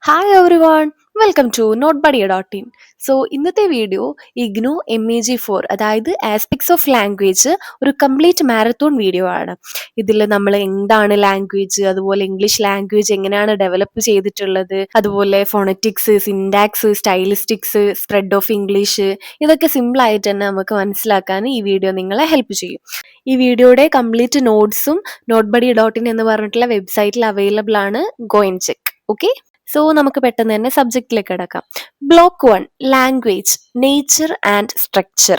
Hi everyone, welcome to നോട്ട്ബഡിയ.in. So ഇന്നത്തെ video IGNOU MEG4 അതായത് ആസ്പെക്ട്സ് ഓഫ് ലാംഗ്വേജ് ഒരു കംപ്ലീറ്റ് മാരത്തോൺ വീഡിയോ ആണ്. ഇതിൽ നമ്മൾ എന്താണ് ലാംഗ്വേജ്, അതുപോലെ ഇംഗ്ലീഷ് ലാംഗ്വേജ് എങ്ങനെയാണ് ഡെവലപ്പ് ചെയ്തിട്ടുള്ളത്, അതുപോലെ phonetics, syntax, stylistics, spread of English, ഇതൊക്കെ സിമ്പിൾ ആയിട്ട് തന്നെ നമുക്ക് മനസ്സിലാക്കാൻ ഈ വീഡിയോ നിങ്ങളെ ഹെൽപ്പ് ചെയ്യും. ഈ വീഡിയോയുടെ കംപ്ലീറ്റ് നോട്ട്സും നോട്ട്ബഡിയ.in എന്ന് പറഞ്ഞിട്ടുള്ള വെബ്സൈറ്റിൽ അവൈലബിൾ ആണ്. Go and check. Okay, so നമുക്ക് പെട്ടെന്ന് തന്നെ സബ്ജക്റ്റിലേക്ക് കിടക്കാം. Block 1, language, nature and structure.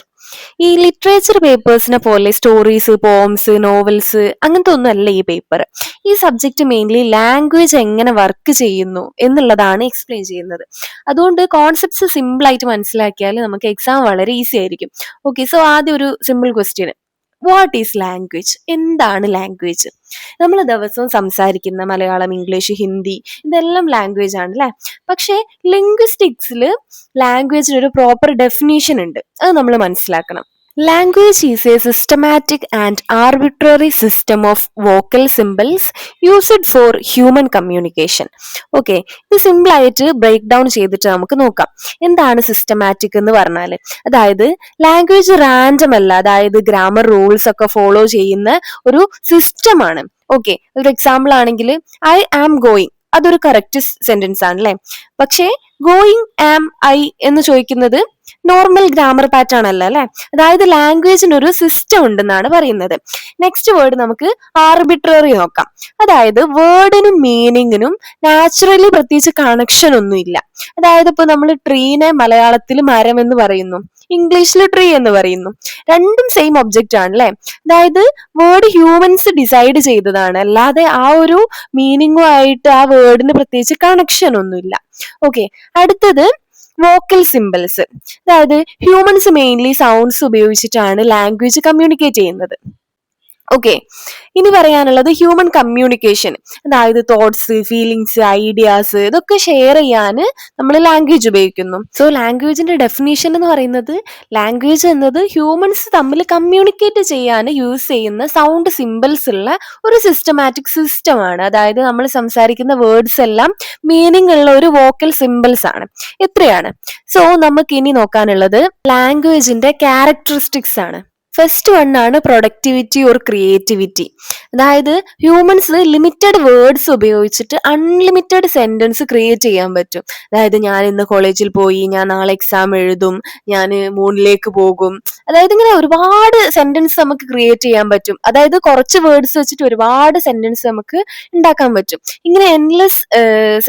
ഈ ലിറ്ററേച്ചർ പേപ്പേഴ്സിനെ പോലെ സ്റ്റോറീസ്, പോംസ്, നോവൽസ് അങ്ങനത്തെ ഒന്നും അല്ല ഈ പേപ്പർ. ഈ സബ്ജക്റ്റ് മെയിൻലി ലാംഗ്വേജ് എങ്ങനെ വർക്ക് ചെയ്യുന്നു എന്നുള്ളതാണ് എക്സ്പ്ലെയിൻ ചെയ്യുന്നത്. അതുകൊണ്ട് കോൺസെപ്റ്റ്സ് സിമ്പിൾ ആയിട്ട് മനസ്സിലാക്കിയാൽ നമുക്ക് എക്സാം വളരെ ഈസി ആയിരിക്കും. ഓക്കെ, സോ ആദ്യം ഒരു simple question: what is language? എന്താണ് ലാംഗ്വേജ്? നമ്മൾ ദിവസവും സംസാരിക്കുന്ന മലയാളം, ഇംഗ്ലീഷ്, ഹിന്ദി ഇതെല്ലാം ലാംഗ്വേജ് ആണ് അല്ലേ? പക്ഷേ ലിംഗ്വിസ്റ്റിക്സിൽ ലാംഗ്വേജിന് ഒരു പ്രോപ്പർ ഡെഫിനീഷൻ ഉണ്ട്. അത് നമ്മൾ മനസ്സിലാക്കണം. Language is a systematic and arbitrary system of vocal symbols used for human communication. Okay, ഇത് സിമ്പിൾ ആയിട്ട് ബ്രേക്ക് ഡൗൺ ചെയ്തിട്ട് നമുക്ക് നോക്കാം. എന്താണ് സിസ്റ്റമാറ്റിക് എന്ന് പറഞ്ഞാൽ? അതായത് ലാംഗ്വേജ് റാൻഡം അല്ല, അതായത് ഗ്രാമർ റൂൾസ് ഒക്കെ ഫോളോ ചെയ്യുന്ന ഒരു സിസ്റ്റമാണ്. ഓക്കെ, ഒരു എക്സാമ്പിൾ ആണെങ്കിൽ ഐ ആം ഗോയിങ്, അതൊരു കറക്റ്റ് സെന്റൻസ് ആണ് അല്ലെ? പക്ഷേ ഗോയിങ് ആം ഐ എന്ന് ചോദിക്കുന്നത് നോർമൽ ഗ്രാമർ പാറ്റേൺ അല്ല അല്ലെ? അതായത് ലാംഗ്വേജിന് ഒരു സിസ്റ്റം ഉണ്ടെന്നാണ് പറയുന്നത്. നെക്സ്റ്റ് വേർഡ് നമുക്ക് ആർബിട്രറി നോക്കാം. അതായത് വേർഡിനും മീനിങ്ങിനും നാച്ചുറലി പ്രത്യേകിച്ച് കണക്ഷൻ ഒന്നും ഇല്ല. അതായത് ഇപ്പൊ നമ്മൾ ട്രീനെ മലയാളത്തിൽ മരം എന്ന് പറയുന്നു, ഇംഗ്ലീഷിൽ ട്രീ എന്ന് പറയുന്നു. രണ്ടും സെയിം ഒബ്ജക്റ്റ് ആണ് അല്ലെ? അതായത് വേർഡ് ഹ്യൂമൻസ് ഡിസൈഡ് ചെയ്തതാണ്, അല്ലാതെ ആ ഒരു മീനിങ്ങും ആയിട്ട് ആ വേർഡിന് പ്രത്യേകിച്ച് കണക്ഷൻ ഒന്നുമില്ല. ഓക്കെ, അടുത്തത് വോക്കൽ സിമ്പിൾസ്. അതായത് ഹ്യൂമൻസ് മെയിൻലി സൗണ്ട്സ് ഉപയോഗിച്ചിട്ടാണ് ലാംഗ്വേജ് കമ്മ്യൂണിക്കേറ്റ് ചെയ്യുന്നത്. ഓക്കെ, ഇനി പറയാനുള്ളത് ഹ്യൂമൻ കമ്മ്യൂണിക്കേഷൻ. അതായത് തോട്ട്സ്, ഫീലിങ്സ്, ഐഡിയാസ് ഇതൊക്കെ ഷെയർ ചെയ്യാൻ നമ്മൾ ലാംഗ്വേജ് ഉപയോഗിക്കുന്നു. സോ ലാംഗ്വേജിന്റെ ഡെഫിനേഷൻ എന്ന് പറയുന്നത് ലാംഗ്വേജ് എന്നത് ഹ്യൂമൻസ് തമ്മിൽ കമ്മ്യൂണിക്കേറ്റ് ചെയ്യാൻ യൂസ് ചെയ്യുന്ന സൗണ്ട് സിമ്പിൾസ് ഉള്ള ഒരു സിസ്റ്റമാറ്റിക് സിസ്റ്റമാണ്. അതായത് നമ്മൾ സംസാരിക്കുന്ന വേർഡ്സ് എല്ലാം മീനിങ് ഉള്ള ഒരു വോക്കൽ സിമ്പിൾസ് ആണ്. എത്രയാണ്? സോ നമുക്ക് ഇനി നോക്കാനുള്ളത് ലാംഗ്വേജിന്റെ ക്യാരക്ടറിസ്റ്റിക്സ് ആണ്. ഫസ്റ്റ് വൺ ആണ് പ്രൊഡക്ടിവിറ്റി ഓർ ക്രിയേറ്റിവിറ്റി. അതായത് ഹ്യൂമൻസ് ലിമിറ്റഡ് വേർഡ്സ് ഉപയോഗിച്ചിട്ട് അൺലിമിറ്റഡ് സെന്റൻസ് ക്രിയേറ്റ് ചെയ്യാൻ പറ്റും. അതായത് ഞാൻ ഇന്ന് കോളേജിൽ പോയി, ഞാൻ നാളെ എക്സാം എഴുതും, ഞാൻ മൂണിലേക്ക് പോകും. അതായത് ഇങ്ങനെ ഒരുപാട് സെന്റൻസ് നമുക്ക് ക്രിയേറ്റ് ചെയ്യാൻ പറ്റും. അതായത് കുറച്ച് വേർഡ്സ് വെച്ചിട്ട് ഒരുപാട് സെന്റൻസ് നമുക്ക് ഉണ്ടാക്കാൻ പറ്റും. ഇങ്ങനെ എൻലെസ്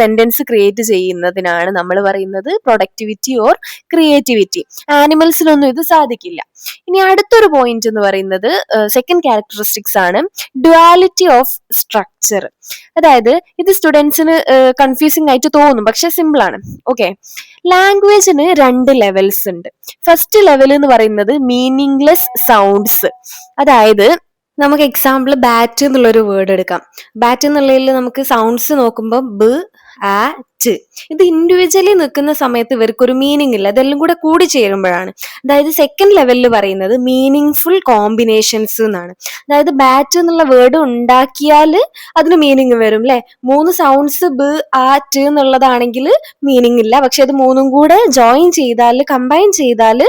സെന്റൻസ് ക്രിയേറ്റ് ചെയ്യുന്നതിനാണ് നമ്മൾ പറയുന്നത് പ്രൊഡക്ടിവിറ്റി ഓർ ക്രിയേറ്റിവിറ്റി. ആനിമൽസിനൊന്നും ഇത് സാധിക്കില്ല. ഇനി അടുത്തൊരു പോയിന്റ് എന്ന് പറയുന്നത് സെക്കൻഡ് ക്യാരക്ടറിസ്റ്റിക്സ് ആണ് ഡ്യുവാലിറ്റി ഓഫ് സ്ട്രക്ചർ. അതായത് ഇത് സ്റ്റുഡൻസിന് കൺഫ്യൂസിംഗ് ആയിട്ട് തോന്നും, പക്ഷെ സിമ്പിൾ ആണ്. ഓക്കെ, ലാംഗ്വേജിന് 2 ലെവൽസ് ഉണ്ട്. ഫസ്റ്റ് ലെവൽ എന്ന് പറയുന്നത് മീനിങ്ലെസ് സൗണ്ട്സ്. അതായത് നമുക്ക് എക്സാമ്പിൾ ബാറ്റ് എന്നുള്ളൊരു വേർഡ് എടുക്കാം. ബാറ്റ് എന്നുള്ളതിൽ നമുക്ക് സൗണ്ട്സ് നോക്കുമ്പോൾ ബ്, ആ, ട്, ഇത് ഇൻഡിവിജ്വലി നിൽക്കുന്ന സമയത്ത് ഇവർക്കൊരു മീനിങ് ഇല്ല. ഇതെല്ലാം കൂടെ കൂടി ചേരുമ്പോഴാണ്. അതായത് സെക്കൻഡ് ലെവലിൽ പറയുന്നത് മീനിങ് ഫുൾ കോമ്പിനേഷൻസ് എന്നാണ്. അതായത് ബാറ്റ് എന്നുള്ള വേർഡ് ഉണ്ടാക്കിയാൽ അതിന് മീനിങ് വരും അല്ലെ? 3 സൗണ്ട്സ് ബ്, ആ, ട് എന്നുള്ളതാണെങ്കിൽ മീനിങ് ഇല്ല. പക്ഷെ അത് 3ഉം കൂടെ ജോയിൻ ചെയ്താൽ, കമ്പൈൻ ചെയ്താൽ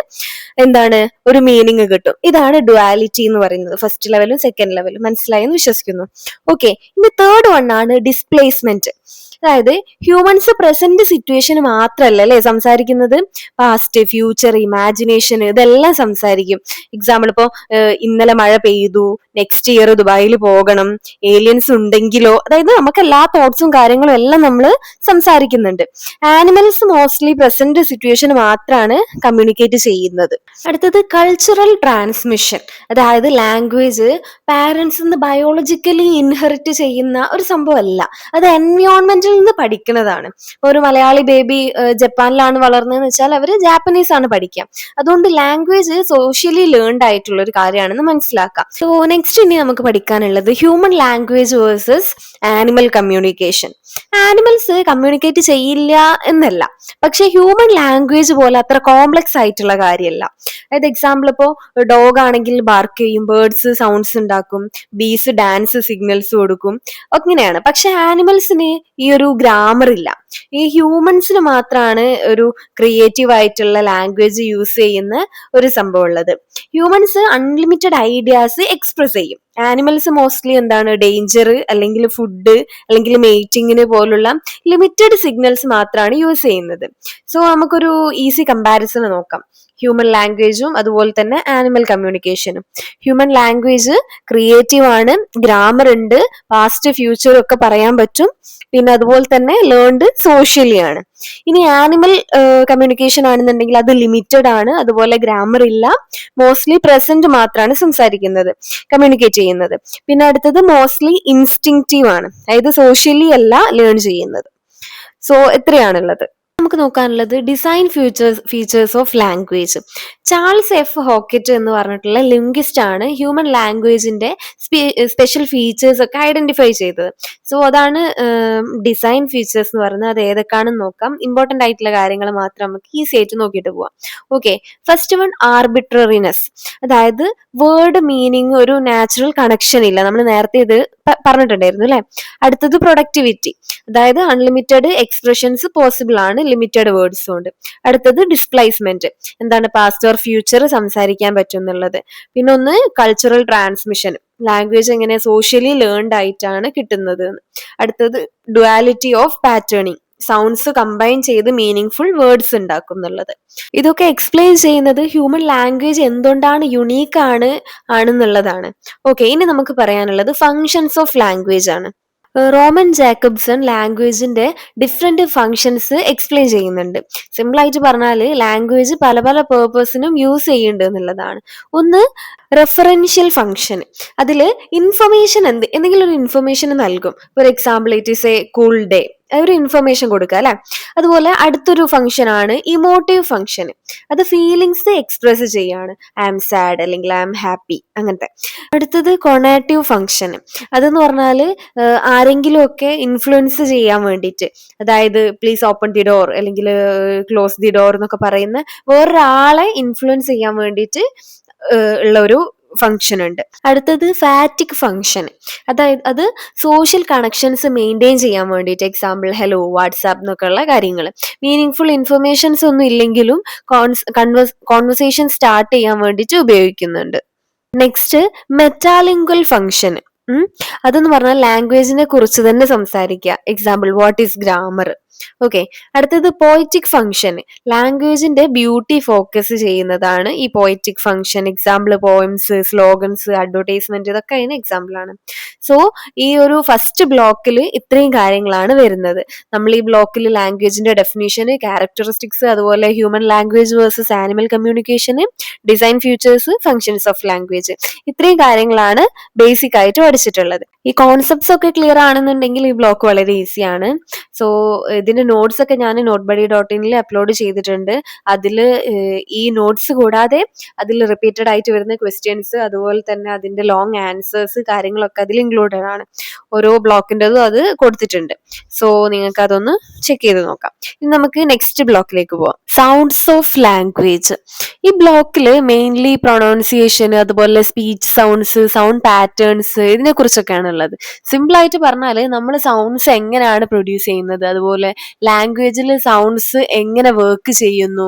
എന്താണ്, ഒരു മീനിങ് കിട്ടും. ഇതാണ് ഡുവാലിറ്റി എന്ന് പറയുന്നത്. ഫസ്റ്റ് ലെവലും സെക്കൻഡ് ലെവലും മനസ്സിലായെന്ന് വിശ്വസിക്കുന്നു. ഓക്കെ, ഇനി തേർഡ് വൺ ആണ് ഡിസ്പ്ലേസ്മെന്റ്. അതായത് ഹ്യൂമൻസ് പ്രസന്റ് സിറ്റുവേഷൻ മാത്രല്ല അല്ലെ സംസാരിക്കുന്നത്, പാസ്റ്റ്, ഫ്യൂച്ചർ, ഇമാജിനേഷൻ ഇതെല്ലാം സംസാരിക്കും. എക്സാമ്പിൾ ഇപ്പോ ഇന്നലെ മഴ പെയ്തു, നെക്സ്റ്റ് ഇയർ ദുബായിൽ പോകണം, ഏലിയൻസ് ഉണ്ടെങ്കിലോ, അതായത് നമുക്ക് എല്ലാ തോട്ട്സും കാര്യങ്ങളും എല്ലാം നമ്മൾ സംസാരിക്കുന്നുണ്ട്. ആനിമൽസ് മോസ്റ്റ്ലി പ്രസന്റ് സിറ്റുവേഷൻ മാത്രമാണ് കമ്മ്യൂണിക്കേറ്റ് ചെയ്യുന്നത്. അടുത്തത് കൾച്ചറൽ ട്രാൻസ്മിഷൻ. അതായത് ലാംഗ്വേജ് പാരന്റ്സ് നിന്ന് ബയോളജിക്കലി ഇൻഹെറിറ്റ് ചെയ്യുന്ന ഒരു സംഭവമല്ല, അത് എൻവയോൺമെന്റിൽ നിന്ന് പഠിക്കുന്നതാണ്. ഇപ്പൊ ഒരു മലയാളി ബേബി ജപ്പാനിലാണ് വളർന്നതെന്ന് വെച്ചാൽ അവര് ജാപ്പനീസ് ആണ് പഠിക്കുക. അതുകൊണ്ട് ലാംഗ്വേജ് സോഷ്യലി ലേൺഡ് ആയിട്ടുള്ള ഒരു കാര്യമാണെന്ന് മനസ്സിലാക്കാം. സോ നെക്സ്റ്റ് ഇനി നമുക്ക് പഠിക്കാനുള്ളത് human language versus animal communication. Animals communicate ചെയ്യില്ല എന്നല്ല, പക്ഷെ ഹ്യൂമൻ ലാംഗ്വേജ് പോലെ അത്ര കോംപ്ലക്സ് ആയിട്ടുള്ള കാര്യമല്ല. അതായത് എക്സാമ്പിൾ ഇപ്പോ ഡോഗ് ആണെങ്കിൽ ബാർക്ക് ചെയ്യും, ബേർഡ്സ് സൗണ്ട്സ് ഉണ്ടാക്കും, ബീസ് ഡാൻസ് സിഗ്നൽസ് കൊടുക്കും, അങ്ങനെയാണ്. പക്ഷെ ആനിമൽസിന് ഈ ഒരു ഗ്രാമർ ഇല്ല. ഈ ഹ്യൂമൻസിന് മാത്രമാണ് ഒരു ക്രിയേറ്റീവ് ആയിട്ടുള്ള ലാംഗ്വേജ് യൂസ് ചെയ്യുന്ന ഒരു സംഭവം ഉള്ളത്. ഹ്യൂമൻസ് അൺലിമിറ്റഡ് ഐഡിയാസ് എക്സ്പ്രസ് ചെയ്യും. ആനിമൽസ് മോസ്റ്റ്ലി എന്താണ് ഡേഞ്ചർ അല്ലെങ്കിൽ ഫുഡ് അല്ലെങ്കിൽ മേറ്റിങ്ങിന് പോലുള്ള ലിമിറ്റഡ് സിഗ്നൽസ് മാത്രമാണ് യൂസ് ചെയ്യുന്നത്. സോ നമുക്കൊരു ഈസി കമ്പാരിസൺ നോക്കാം, ഹ്യൂമൻ ലാംഗ്വേജും അതുപോലെ തന്നെ ആനിമൽ കമ്മ്യൂണിക്കേഷനും. ഹ്യൂമൻ ലാംഗ്വേജ് ക്രിയേറ്റീവ് ആണ്, ഗ്രാമർ ഉണ്ട്, പാസ്റ്റ് ഫ്യൂച്ചർ ഒക്കെ പറയാൻ പറ്റും, പിന്നെ അതുപോലെ തന്നെ ലേൺഡ് സോഷ്യലി ആണ്. ഇനി ആനിമൽ കമ്മ്യൂണിക്കേഷൻ ആണെന്നുണ്ടെങ്കിൽ അത് ലിമിറ്റഡ് ആണ്, അതുപോലെ ഗ്രാമർ ഇല്ല, മോസ്റ്റ്ലി പ്രസന്റ് മാത്രമാണ് സംസാരിക്കുന്നത്, കമ്മ്യൂണിക്കേറ്റ് ചെയ്യുന്നത്. പിന്നെ അടുത്തത് മോസ്റ്റ്ലി ഇൻസ്റ്റിങ്റ്റീവ് ആണ്, അതായത് സോഷ്യലി അല്ല ലേൺ ചെയ്യുന്നത്. സോ എത്രയാണുള്ളത്. നമുക്ക് നോക്കാനുള്ളത് design features of language. Charles F Hockett എന്ന് പറഞ്ഞിട്ടുള്ള ലിംഗ്വിസ്റ്റ് ആണ് ഹ്യൂമൻ ലാംഗ്വേജിന്റെ സ്പെഷ്യൽ ഫീച്ചേഴ്സ് ഒക്കെ ഐഡന്റിഫൈ ചെയ്തത്. സോ അതാണ് ഡിസൈൻ ഫീച്ചേഴ്സ് എന്ന് പറയുന്നത്. അത് ഏതൊക്കെയാണെന്ന് നോക്കാം. ഇമ്പോർട്ടന്റ് ആയിട്ടുള്ള കാര്യങ്ങൾ മാത്രം നമുക്ക് ഈസി ആയിട്ട് നോക്കിയിട്ട് പോവാം. ഓക്കെ, ഫസ്റ്റ് വൺ ആർബിട്രറിനെസ്, അതായത് വേർഡ് മീനിങ് ഒരു നാച്ചുറൽ കണക്ഷൻ ഇല്ല, നമ്മൾ നേരത്തെ ഇത് പറഞ്ഞിട്ടുണ്ടായിരുന്നു അല്ലെ. അടുത്തത് പ്രൊഡക്ടിവിറ്റി, അതായത് അൺലിമിറ്റഡ് എക്സ്പ്രഷൻസ് പോസിബിൾ ആണ് ലിമിറ്റഡ് വേർഡ്സ് കൊണ്ട്. അടുത്തത് ഡിസ്പ്ലേസ്മെന്റ്, എന്താണ് പാസ്റ്റ് ഓർ ഫ്യൂച്ചർ സംസാരിക്കാൻ പറ്റും എന്നുള്ളത്. പിന്നെ ഒന്ന് കൾച്ചറൽ ട്രാൻസ്മിഷൻ, ലാംഗ്വേജ് എങ്ങനെ സോഷ്യലി ലേൺഡ് ആയിട്ടാണ് കിട്ടുന്നത്. അടുത്തത് duality of patterning, sounds combine ചെയ്ത് മീനിങ് ഫുൾ വേർഡ്സ് ഉണ്ടാക്കും എന്നുള്ളത്. ഇതൊക്കെ എക്സ്പ്ലെയിൻ ചെയ്യുന്നത് ഹ്യൂമൻ ലാംഗ്വേജ് എന്തുകൊണ്ടാണ് യുണീക്ക് ആണെന്നുള്ളതാണ്. ഓക്കെ, ഇനി നമുക്ക് പറയാനുള്ളത് ഫങ്ഷൻസ് ഓഫ് ലാംഗ്വേജ് ആണ്. റോമൻ ജാക്കബ്സൺ ലാംഗ്വേജിന്റെ ഡിഫറെന്റ് ഫങ്ഷൻസ് എക്സ്പ്ലെയിൻ ചെയ്യുന്നുണ്ട്. സിമ്പിൾ ആയിട്ട് പറഞ്ഞാൽ ലാംഗ്വേജ് പല പല പേർപ്പസിനും യൂസ് ചെയ്യുന്നുണ്ട് എന്നുള്ളതാണ്. ഒന്ന് റെഫറൻഷ്യൽ ഫങ്ഷൻ, അതിൽ ഇൻഫർമേഷൻ എന്തെങ്കിലും ഒരു ഇൻഫർമേഷൻ നൽകും. For example it is A cool day, ഒരു ഇൻഫർമേഷൻ കൊടുക്കുക അല്ലെ. അതുപോലെ അടുത്തൊരു ഫംഗ്ഷൻ ആണ് ഇമോട്ടീവ് ഫംഗ്ഷൻ, അത് ഫീലിങ്സ് എക്സ്പ്രസ് ചെയ്യാണ്, ഐ ആം സാഡ് അല്ലെങ്കിൽ ഐ ആം ഹാപ്പി അങ്ങനത്തെ. അടുത്തത് കൊണാറ്റീവ് ഫംഗ്ഷൻ, അതെന്ന് പറഞ്ഞാൽ ആരെങ്കിലും ഒക്കെ ഇൻഫ്ലുവൻസ് ചെയ്യാൻ വേണ്ടിയിട്ട്, അതായത് പ്ലീസ് ഓപ്പൺ ദി ഡോർ അല്ലെങ്കിൽ ക്ലോസ് ദി ഡോർ എന്നൊക്കെ പറയുന്ന വേറൊരാളെ ഇൻഫ്ലുവൻസ് ചെയ്യാൻ വേണ്ടിയിട്ട് ഉള്ള ഒരു ഫംഗ്ഷൻ ഉണ്ട്. അടുത്തത് ഫാറ്റിക് ഫംഗ്ഷൻ, അതായത് അത് സോഷ്യൽ കണക്ഷൻസ് മെയിൻറ്റെയിൻ ചെയ്യാൻ വേണ്ടിയിട്ട്, എക്സാമ്പിൾ ഹലോ വാട്സാപ്പ് എന്നൊക്കെ ഉള്ള കാര്യങ്ങൾ. മീനിങ് ഫുൾ ഇൻഫർമേഷൻസ് ഒന്നും ഇല്ലെങ്കിലും കോൺവെർസേഷൻ സ്റ്റാർട്ട് ചെയ്യാൻ വേണ്ടിയിട്ട് ഉപയോഗിക്കുന്നുണ്ട്. നെക്സ്റ്റ് മെറ്റാലിംഗ്വൽ ഫംഗ്ഷൻ, അതെന്ന് പറഞ്ഞാൽ ലാംഗ്വേജിനെ കുറിച്ച് തന്നെ സംസാരിക്കുക, example what is grammar. Okay, അടുത്തത് പോയറ്റിക് ഫംഗ്ഷൻ, ലാംഗ്വേജിന്റെ ബ്യൂട്ടി ഫോക്കസ് ചെയ്യുന്നതാണ് ഈ poetic function. Example poems, slogans, advertisement, ഇതൊക്കെ അതിന് എക്സാമ്പിൾ ആണ്. സോ ഈ ഒരു ഫസ്റ്റ് ബ്ലോക്കിൽ ഇത്രയും കാര്യങ്ങളാണ് വരുന്നത്. നമ്മൾ ഈ ബ്ലോക്കിൽ ലാംഗ്വേജിന്റെ ഡെഫിനിഷന്, ക്യാരക്ടറിസ്റ്റിക്സ്, അതുപോലെ human language versus animal communication, design features, functions of language, ഇത്രയും കാര്യങ്ങളാണ് ബേസിക് ആയിട്ട് പഠിച്ചിട്ടുള്ളത്. ഈ കോൺസെപ്റ്റ്സ് ഒക്കെ ക്ലിയർ ആണെന്നുണ്ടെങ്കിൽ ഈ ബ്ലോക്ക് വളരെ ഈസിയാണ്. സോ ഇതിന്റെ നോട്ട്സ് ഒക്കെ ഞാൻ notebuddy.in അപ്ലോഡ് ചെയ്തിട്ടുണ്ട്. അതിൽ ഈ നോട്ട്സ് കൂടാതെ അതിൽ റിപ്പീറ്റഡ് ആയിട്ട് വരുന്ന ക്വസ്റ്റ്യൻസ്, അതുപോലെ തന്നെ അതിന്റെ ലോങ് ആൻസേഴ്സ്, കാര്യങ്ങളൊക്കെ അതിൽ ഇൻക്ലൂഡഡ് ആണ്. ഓരോ ബ്ലോക്കിൻ്റെതും അത് കൊടുത്തിട്ടുണ്ട്. സോ നിങ്ങൾക്ക് അതൊന്ന് ചെക്ക് ചെയ്ത് നോക്കാം. ഇനി നമുക്ക് നെക്സ്റ്റ് ബ്ലോക്കിലേക്ക് പോവാം, സൗണ്ട്സ് ഓഫ് ലാംഗ്വേജ്. ഈ ബ്ലോക്കിൽ മെയിൻലി പ്രൊണൗൺസിയേഷൻ, അതുപോലെ സ്പീച്ച് സൗണ്ട്സ്, സൗണ്ട് പാറ്റേൺസ്, ഇതിനെ കുറിച്ചൊക്കെയാണ് ഉള്ളത്. സിമ്പിൾ ആയിട്ട് പറഞ്ഞാൽ നമ്മൾ സൗണ്ട്സ് എങ്ങനെയാണ് പ്രൊഡ്യൂസ് ചെയ്യുന്നത്, അതുപോലെ ലാംഗ്വേജിൽ സൗണ്ട്സ് എങ്ങനെ വർക്ക് ചെയ്യുന്നു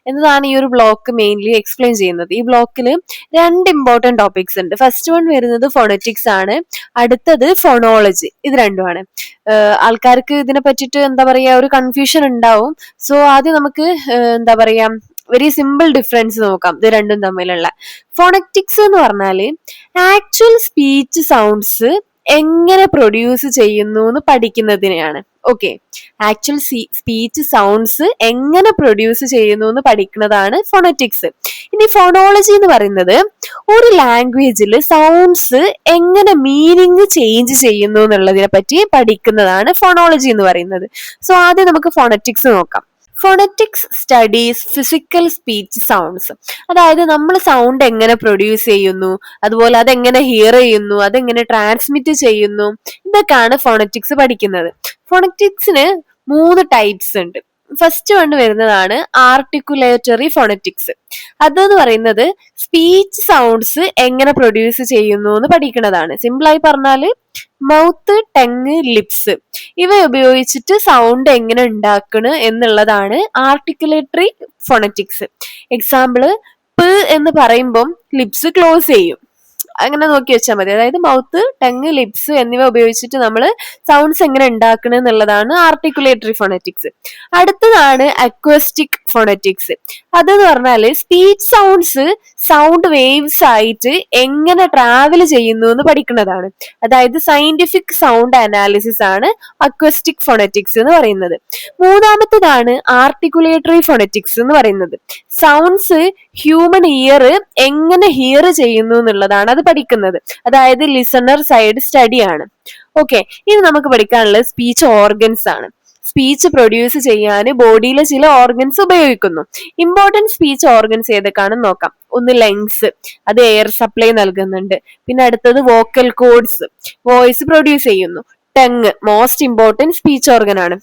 എന്നതാണ് ഈ ഒരു ബ്ലോക്ക് മെയിൻലി എക്സ്പ്ലെയിൻ ചെയ്യുന്നത്. ഈ ബ്ലോക്കിൽ രണ്ട് ഇമ്പോർട്ടന്റ് ടോപ്പിക്സ് ഉണ്ട്. ഫസ്റ്റ് വൺ വരുന്നത് ഫോണറ്റിക്സ് ആണ്, അടുത്തത് ഫോണോളജി. ഇത് രണ്ടുമാണ്. ആൾക്കാർക്ക് ഇതിനെ പറ്റിയിട്ട് എന്താ പറയാ ഒരു കൺഫ്യൂഷൻ ഉണ്ടാവും. സോ ആദ്യം നമുക്ക് എന്താ പറയാ വെരി സിമ്പിൾ ഡിഫറൻസ് നോക്കാം ഇത് രണ്ടും തമ്മിലുള്ള. ഫോണറ്റിക്സ് എന്ന് പറഞ്ഞാല് ആക്ച്വൽ സ്പീച്ച് സൗണ്ട്സ് എങ്ങനെ പ്രൊഡ്യൂസ് ചെയ്യുന്നു എന്ന് പഠിക്കുന്നതിനെയാണ്. ഓക്കെ, ആക്ച്വൽ സ്പീച്ച് സൗണ്ട്സ് എങ്ങനെ പ്രൊഡ്യൂസ് ചെയ്യുന്നു എന്ന് പഠിക്കുന്നതാണ് ഫോണറ്റിക്സ്. ഇനി ഫോണോളജി എന്ന് പറയുന്നത് ഒരു ലാംഗ്വേജിൽ സൗണ്ട്സ് എങ്ങനെ മീനിങ് ചേഞ്ച് ചെയ്യുന്നു എന്നുള്ളതിനെ പറ്റി പഠിക്കുന്നതാണ് ഫോണോളജി എന്ന് പറയുന്നത്. സോ ആദ്യം നമുക്ക് ഫോണറ്റിക്സ് നോക്കാം. Phonetics studies physical speech sounds, അതായത് നമ്മൾ സൗണ്ട് എങ്ങനെ പ്രൊഡ്യൂസ് ചെയ്യുന്നു, അതുപോലെ അതെങ്ങനെ ഹിയർ ചെയ്യുന്നു, അതെങ്ങനെ ട്രാൻസ്മിറ്റ് ചെയ്യുന്നു, ഇതൊക്കെയാണ് ഫോണറ്റിക്സ് പഠിക്കുന്നത്. ഫോണറ്റിക്സിന് 3 ടൈപ്സ് ഉണ്ട്. ഫസ്റ്റ് വൺ വരുന്നതാണ് ആർട്ടിക്കുലേറ്ററി ഫോണറ്റിക്സ്. അതെന്ന് പറയുന്നത് സ്പീച്ച് സൗണ്ട്സ് എങ്ങനെ പ്രൊഡ്യൂസ് ചെയ്യുന്നു എന്ന് പഠിക്കുന്നതാണ്. സിമ്പിളായി പറഞ്ഞാല് മൗത്ത്, ടങ്, ലിപ്സ് ഇവ ഉപയോഗിച്ചിട്ട് സൗണ്ട് എങ്ങനെ ഉണ്ടാക്കണ് എന്നുള്ളതാണ് ആർട്ടിക്കുലേറ്ററി ഫോണറ്റിക്സ്. എക്സാമ്പിള് പ് എന്ന് പറയുമ്പം ലിപ്സ് ക്ലോസ് ചെയ്യും, അങ്ങനെ നോക്കി വെച്ചാൽ മതി. അതായത് മൗത്ത്, ടങ്, ലിപ്സ് എന്നിവ ഉപയോഗിച്ചിട്ട് നമ്മൾ സൗണ്ട്സ് എങ്ങനെ ഉണ്ടാക്കണം എന്നുള്ളതാണ് ആർട്ടിക്കുലേറ്ററി ഫോണറ്റിക്സ്. അടുത്തതാണ് അക്വസ്റ്റിക് ഫോണറ്റിക്സ്. അതെന്ന് പറഞ്ഞാല് സ്പീച്ച് സൗണ്ട്സ് സൗണ്ട് വേവ്സ് ആയിട്ട് എങ്ങനെ ട്രാവൽ ചെയ്യുന്നു എന്ന് പഠിക്കുന്നതാണ്. അതായത് സയന്റിഫിക് സൗണ്ട് അനാലിസിസ് ആണ് അക്വസ്റ്റിക് ഫോണറ്റിക്സ് എന്ന് പറയുന്നത്. മൂന്നാമത്തേതാണ് ആർട്ടിക്കുലേറ്ററി ഫോണറ്റിക്സ് എന്ന് പറയുന്നത്. സൗണ്ട്സ് ഹ്യൂമൻ ഇയർ എങ്ങനെ ഹിയർ ചെയ്യുന്നു എന്നുള്ളതാണ് അത് പഠിക്കുന്നത്. അതായത് ലിസണർ സൈഡ് സ്റ്റഡി ആണ്. ഓക്കെ, ഇനി നമുക്ക് പഠിക്കാനുള്ളത് സ്പീച്ച് ഓർഗൻസ് ആണ്. സ്പീച്ച് പ്രൊഡ്യൂസ് ചെയ്യാൻ ബോഡിയിലെ ചില ഓർഗൻസ് ഉപയോഗിക്കുന്നു. ഇമ്പോർട്ടന്റ് സ്പീച്ച് ഓർഗൻസ് ഏതൊക്കെയാണെന്ന് നോക്കാം. ഒന്ന് ലങ്സ്, അത് എയർ സപ്ലൈ നൽകുന്നുണ്ട്. പിന്നെ അടുത്തത് വോക്കൽ കോഡ്സ്, വോയിസ് പ്രൊഡ്യൂസ് ചെയ്യുന്നു. Tongue most important speech organ ആണ്.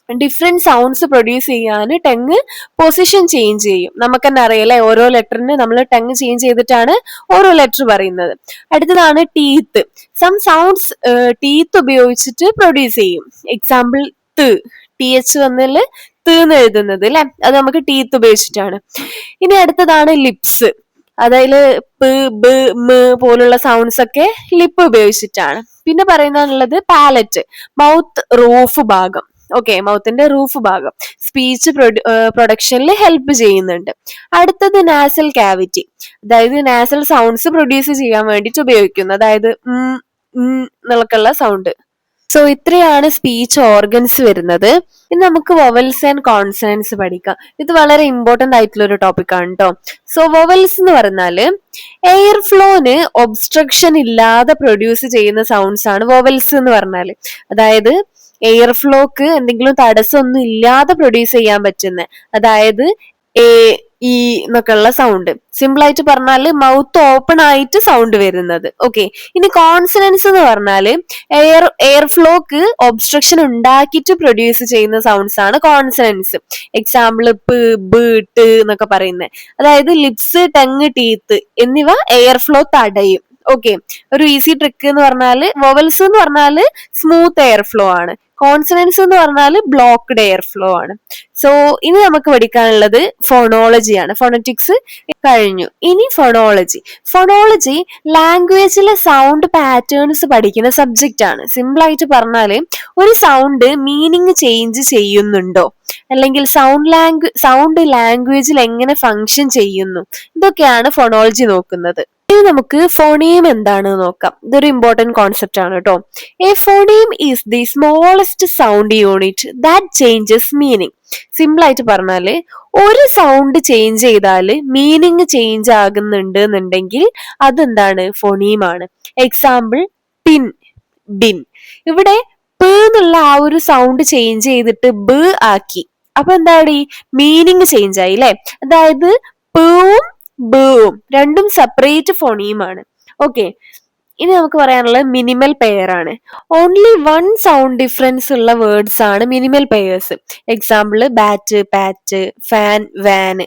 ഡിഫറെന്റ് സൗണ്ട്സ് പ്രൊഡ്യൂസ് ചെയ്യാൻ ടങ് പൊസിഷൻ ചേഞ്ച് ചെയ്യും. നമുക്ക് തന്നെ അറിയാലേ, ഓരോ ലെറ്ററിന് നമ്മൾ ടങ് ചേഞ്ച് ചെയ്തിട്ടാണ് ഓരോ ലെറ്റർ പറയുന്നത്. അടുത്തതാണ് ടീത്ത്. സം സൗണ്ട്സ് ടീത്ത് ഉപയോഗിച്ചിട്ട് പ്രൊഡ്യൂസ് ചെയ്യും. എക്സാമ്പിൾ ത്, TH വന്നില് എന്ന് എഴുതുന്നത് അല്ലെ, അത് നമുക്ക് ടീത്ത് ഉപയോഗിച്ചിട്ടാണ്. ഇനി അടുത്തതാണ് ലിപ്സ്. അതായത് പ്, ബ്, മ് പോലുള്ള സൗണ്ട്സ് ഒക്കെ ലിപ്പ് ഉപയോഗിച്ചിട്ടാണ്. പിന്നെ പറയുന്നത് പാലറ്റ്, മൗത്ത് റൂഫ് ഭാഗം. ഓക്കെ, മൗത്തിന്റെ റൂഫ് ഭാഗം സ്പീച്ച് പ്രൊഡക്ഷനിൽ ഹെൽപ്പ് ചെയ്യുന്നുണ്ട്. അടുത്തത് നാസൽ കാവിറ്റി, അതായത് നാസൽ സൗണ്ട്സ് പ്രൊഡ്യൂസ് ചെയ്യാൻ വേണ്ടിയിട്ട് ഉപയോഗിക്കുന്നു. അതായത് നിലക്കുള്ള സൗണ്ട്. സോ ഇത്രയാണ് സ്പീച്ച് ഓർഗൻസ് വരുന്നത്. ഇനി നമുക്ക് വൊവൽസ് ആൻഡ് കോൺസണൻസ് പഠിക്കാം. ഇത് വളരെ ഇമ്പോർട്ടന്റ് ആയിട്ടുള്ള ഒരു ടോപ്പിക് ആണ് കേട്ടോ. സോ വൊവൽസ് എന്ന് പറഞ്ഞാല് എയർ ഫ്ലോന് ഒബ്സ്ട്രക്ഷൻ ഇല്ലാതെ പ്രൊഡ്യൂസ് ചെയ്യുന്ന സൗണ്ട്സ് ആണ് വൊവൽസ് എന്ന് പറഞ്ഞാല്. അതായത് എയർ ഫ്ലോക്ക് എന്തെങ്കിലും തടസ്സമൊന്നും ഇല്ലാതെ പ്രൊഡ്യൂസ് ചെയ്യാൻ പറ്റുന്ന, അതായത് എ, ഇ എന്നൊക്കെ ഉള്ള സൗണ്ട്. സിമ്പിൾ ആയിട്ട് പറഞ്ഞാല് മൗത്ത് ഓപ്പൺ ആയിട്ട് സൗണ്ട് വരുന്നത്. ഓക്കെ, ഇനി കോൺസണൻസ് എന്ന് പറഞ്ഞാല് എയർ ഫ്ലോക്ക് ഒബ്സ്ട്രക്ഷൻ ഉണ്ടാക്കിയിട്ട് പ്രൊഡ്യൂസ് ചെയ്യുന്ന സൗണ്ട്സ് ആണ് കോൺസണൻസ്. എക്സാമ്പിൾ പ്, ബ്, ട് എന്നൊക്കെ പറയുന്നത്. അതായത് ലിപ്സ്, ടങ്, ടീത്ത് എന്നിവ എയർ ഫ്ലോ തടയും. ഓക്കെ, ഒരു ഈസി ട്രിക്ക് എന്ന് പറഞ്ഞാല് വൊവൽസ് എന്ന് പറഞ്ഞാല് സ്മൂത്ത് എയർ ഫ്ലോ ആണ്, കോൺസണൻസ് എന്ന് പറഞ്ഞാല് ബ്ലോക്ക്ഡ് എയർ ഫ്ലോ ആണ്. സോ ഇനി നമുക്ക് പഠിക്കാനുള്ളത് ഫോണോളജിയാണ്. ഫോണറ്റിക്സ് കഴിഞ്ഞു, ഇനി ഫോണോളജി. ഫോണോളജി ലാംഗ്വേജിലെ സൗണ്ട് പാറ്റേൺസ് പഠിക്കുന്ന സബ്ജക്റ്റ് ആണ്. സിമ്പിൾ ആയിട്ട് പറഞ്ഞാല് ഒരു സൗണ്ട് മീനിങ് ചേഞ്ച് ചെയ്യുന്നുണ്ടോ, അല്ലെങ്കിൽ സൗണ്ട് ലാംഗ്വേജിൽ എങ്ങനെ ഫങ്ഷൻ ചെയ്യുന്നു, ഇതൊക്കെയാണ് ഫോണോളജി നോക്കുന്നത്. ഇനി നമുക്ക് ഫോണീം എന്താണ് നോക്കാം. ഇതൊരു ഇമ്പോർട്ടന്റ് കോൺസെപ്റ്റ് ആണ് കേട്ടോ. A phoneme is the smallest sound unit that changes meaning. Simple ആയിട്ട് പറഞ്ഞാല് ഒരു സൗണ്ട് ചേഞ്ച് ചെയ്താല് മീനിങ് ചേഞ്ച് ആകുന്നുണ്ട് എന്നുണ്ടെങ്കിൽ അതെന്താണ്, ഫോണീമാണ്. എക്സാമ്പിൾ പിൻ, ബിൻ. ഇവിടെ പ് എന്നുള്ള ആ ഒരു സൗണ്ട് ചേഞ്ച് ചെയ്തിട്ട് ബ് ആക്കി, അപ്പൊ എന്താണ്, ഈ മീനിങ് ചേഞ്ച് ആയി അല്ലെ. അതായത് പൂവും ബുവും രണ്ടും സെപ്പറേറ്റ് ഫോണീമാണ്. ഓക്കെ, ഇനി നമുക്ക് പറയാനുള്ളത് മിനിമൽ പെയർ ആണ്. ഓൺലി വൺ സൗണ്ട് ഡിഫറൻസ് ഉള്ള വേർഡ്സ് ആണ് മിനിമൽ പെയേഴ്സ്. എക്സാമ്പിൾ ബാറ്റ്, പാറ്റ്, ഫാൻ, വാൻ.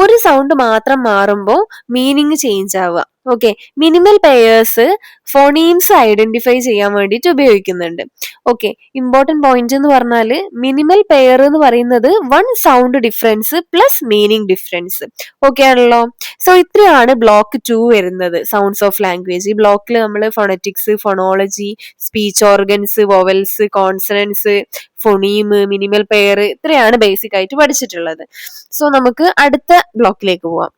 ഒരു സൗണ്ട് മാത്രം മാറുമ്പോൾ മീനിങ് ചേഞ്ച് ആവുക. Okay, minimal pairs phonemes identify ചെയ്യാൻ വേണ്ടിയിട്ട് ഉപയോഗിക്കുന്നുണ്ട്. ഓക്കെ, ഇമ്പോർട്ടന്റ് പോയിന്റ് എന്ന് പറഞ്ഞാല് മിനിമൽ പെയർ എന്ന് പറയുന്നത് one sound difference plus meaning difference. Okay ആണല്ലോ. സോ ഇത്രയാണ് ബ്ലോക്ക് 2 വരുന്നത്, സൗണ്ട്സ് ഓഫ് ലാംഗ്വേജ്. ഈ ബ്ലോക്കിൽ നമ്മൾ phonetics, phonology, speech organs, vowels, consonants, phoneme, minimal pair, ഇത്രയാണ് ബേസിക് ആയിട്ട് പഠിച്ചിട്ടുള്ളത്. സോ നമുക്ക് അടുത്ത ബ്ലോക്കിലേക്ക് പോവാം.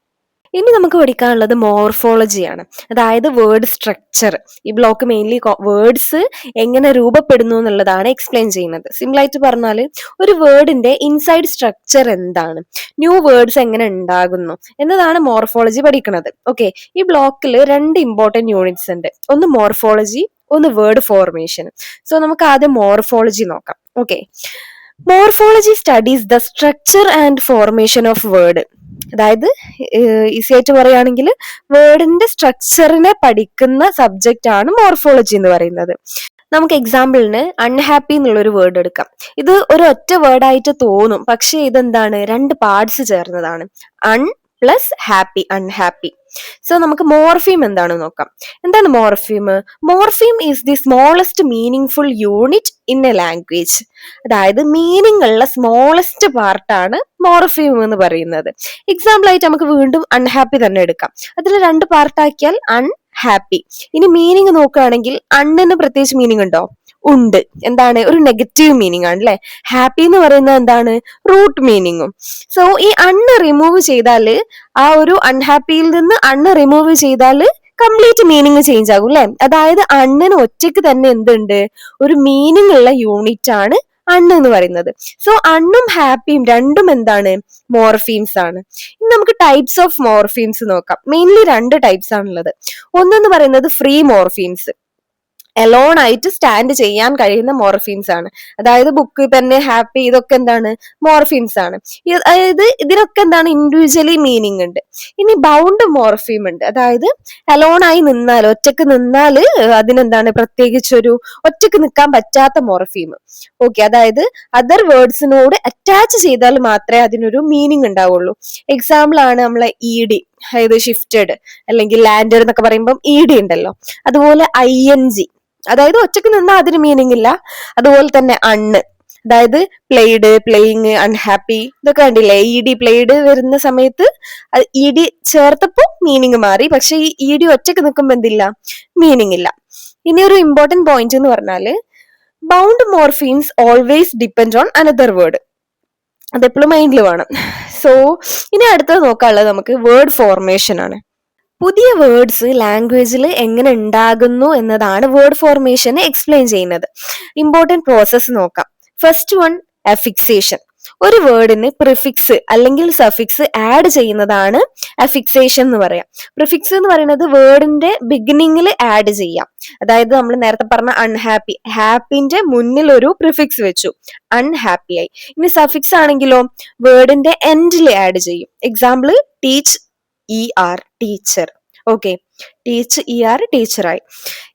ഇനി നമുക്ക് പഠിക്കാനുള്ളത് മോർഫോളജിയാണ്, അതായത് വേർഡ് സ്ട്രക്ചർ. ഈ ബ്ലോക്ക് മെയിൻലി വേർഡ്സ് എങ്ങനെ രൂപപ്പെടുന്നു എന്നുള്ളതാണ് എക്സ്പ്ലെയിൻ ചെയ്യുന്നത്. സിമ്പിൾ ആയിട്ട് പറഞ്ഞാൽ ഒരു വേർഡിന്റെ ഇൻസൈഡ് സ്ട്രക്ചർ എന്താണ്, ന്യൂ വേർഡ്സ് എങ്ങനെ ഉണ്ടാകുന്നു എന്നതാണ് മോർഫോളജി പഠിക്കുന്നത്. ഓക്കെ, ഈ ബ്ലോക്കിൽ 2 ഇമ്പോർട്ടന്റ് യൂണിറ്റ്സ് ഉണ്ട്, ഒന്ന് മോർഫോളജി, ഒന്ന് വേർഡ് ഫോർമേഷൻ. സോ നമുക്ക് ആദ്യം മോർഫോളജി നോക്കാം. Okay, morphology studies the structure and formation of word. അതായത് ഈസി ആയിട്ട് പറയുകയാണെങ്കിൽ വേർഡിന്റെ സ്ട്രക്ചറിനെ പഠിക്കുന്ന സബ്ജക്റ്റ് ആണ് മോർഫോളജി എന്ന് പറയുന്നത്. നമുക്ക് എക്സാമ്പിളിന് അൺഹാപ്പി എന്നുള്ളൊരു വേർഡ് എടുക്കാം. ഇത് ഒരു ഒറ്റ വേർഡായിട്ട് തോന്നും, പക്ഷെ ഇതെന്താണ്, രണ്ട് പാർട്സ് ചേർന്നതാണ്. അൺ പ്ലസ് ഹാപ്പി, അൺഹാപ്പി. സോ നമുക്ക് മോർഫീം എന്താണെന്ന് നോക്കാം. എന്താണ് morpheme? Morpheme is the smallest meaning full unit in A language. അതായത് മീനിങ് ഉള്ള സ്മോളസ്റ്റ് പാർട്ടാണ് മോർഫീം എന്ന് പറയുന്നത്. എക്സാമ്പിൾ ആയിട്ട് നമുക്ക് വീണ്ടും അൺഹാപ്പി തന്നെ എടുക്കാം. അതിൽ രണ്ട് പാർട്ടാക്കിയാൽ അൺഹാപ്പി. ഇനി മീനിങ് നോക്കുകയാണെങ്കിൽ അണ്ണിന് പ്രത്യേകിച്ച് മീനിങ് ഉണ്ടോ? ഉണ്ട്. എന്താണ്? ഒരു നെഗറ്റീവ് മീനിങ് ആണ് അല്ലെ. ഹാപ്പി എന്ന് പറയുന്നത് എന്താണ്? റൂട്ട് മീനിങ്ങും. സോ ഈ അണ്ണ് റിമൂവ് ചെയ്താല്, ആ ഒരു അൺഹാപ്പിയിൽ നിന്ന് അണ്ണ് റിമൂവ് ചെയ്താല് കംപ്ലീറ്റ് മീനിങ് ചേഞ്ച് ആകും അല്ലെ. അതായത് അണ്ണിന് ഒറ്റയ്ക്ക് തന്നെ എന്തുണ്ട്? ഒരു മീനിങ് ഉള്ള യൂണിറ്റ് ആണ് അണ്ണ് എന്ന് പറയുന്നത്. സോ അണ്ണും ഹാപ്പിയും രണ്ടും എന്താണ്? മോർഫീംസ് ആണ്. ഇനി നമുക്ക് ടൈപ്സ് ഓഫ് മോർഫീംസ് നോക്കാം. മെയിൻലി രണ്ട് ടൈപ്സ് ആണുള്ളത്. ഒന്നെന്ന് പറയുന്നത് ഫ്രീ മോർഫീംസ്, എലോൺ ആയിട്ട് സ്റ്റാൻഡ് ചെയ്യാൻ കഴിയുന്ന മോർഫീംസ് ആണ്. അതായത് ബുക്ക്, തന്നെ, ഹാപ്പി, ഇതൊക്കെ എന്താണ്? മോർഫീംസ് ആണ്. അതായത് ഇതിനൊക്കെ എന്താണ്? ഇൻഡിവിജ്വലി മീനിങ് ഉണ്ട്. ഇനി ബൗണ്ട് മോർഫീം ഉണ്ട്. അതായത് എലോൺ ആയി നിന്നാൽ, ഒറ്റക്ക് നിന്നാൽ അതിനെന്താണ്? പ്രത്യേകിച്ചൊരു ഒറ്റക്ക് നിൽക്കാൻ പറ്റാത്ത മോർഫീം. ഓക്കെ, അതായത് അതർ വേർഡ്സിനോട് അറ്റാച്ച് ചെയ്താൽ മാത്രമേ അതിനൊരു മീനിങ് ഉണ്ടാവുള്ളൂ. എക്സാമ്പിൾ ആണ് നമ്മളെ ഇ.ഡി. അതായത് ഷിഫ്റ്റഡ് അല്ലെങ്കിൽ ലാൻഡഡ് എന്നൊക്കെ പറയുമ്പോൾ ഇ.ഡി. ഉണ്ടല്ലോ. അതുപോലെ ING, അതായത് ഒറ്റക്ക് നിന്നാൽ അതിന് മീനിങ് ഇല്ല. അതുപോലെ തന്നെ അണ്ണ്, അതായത് പ്ലേഡ്, പ്ലേയിങ്, അൺഹാപ്പി, ഇതൊക്കെ കണ്ടില്ലേ? ഇ.ഡി. പ്ലേഡ് വരുന്ന സമയത്ത് ഇ.ഡി. ചേർത്തപ്പോ മീനിങ് മാറി, പക്ഷെ ഈ ഇ.ഡി. ഒറ്റക്ക് നിൽക്കുമ്പോ എന്തില്ല? മീനിങ് ഇല്ല. ഇനി ഒരു ഇമ്പോർട്ടന്റ് പോയിന്റ് എന്ന് പറഞ്ഞാല് bound morphemes always depend on another word. അതെപ്പോഴും മൈൻഡിൽ വേണം. സോ ഇനി അടുത്തത് നോക്കാനുള്ളത് നമുക്ക് വേർഡ് ഫോർമേഷൻ ആണ്. പുതിയ വേർഡ്സ് ലാംഗ്വേജിൽ എങ്ങനെ ഉണ്ടാകുന്നു എന്നതാണ് വേർഡ് ഫോർമേഷനെ എക്സ്പ്ലെയിൻ ചെയ്യുന്നത്. ഇമ്പോർട്ടന്റ് പ്രോസസ്സ് നോക്കാം. First one, affixation. ഒരു വേർഡിന് പ്രിഫിക്സ് അല്ലെങ്കിൽ സഫിക്സ് ആഡ് ചെയ്യുന്നതാണ് അഫിക്സേഷൻ എന്ന് പറയാം. പ്രിഫിക്സ് എന്ന് പറയുന്നത് വേർഡിന്റെ ബിഗിനിങ്ങിൽ ആഡ് ചെയ്യാം. അതായത് നമ്മൾ നേരത്തെ പറഞ്ഞ അൺഹാപ്പി, ഹാപ്പിന്റെ മുന്നിൽ ഒരു പ്രിഫിക്സ് വെച്ചു, അൺഹാപ്പി ആയി. ഇനി സഫിക്സ് ആണെങ്കിലോ വേർഡിന്റെ എൻഡിൽ ആഡ് ചെയ്യും. Example teach, teacher. Okay, teach ടീച്ചറായി.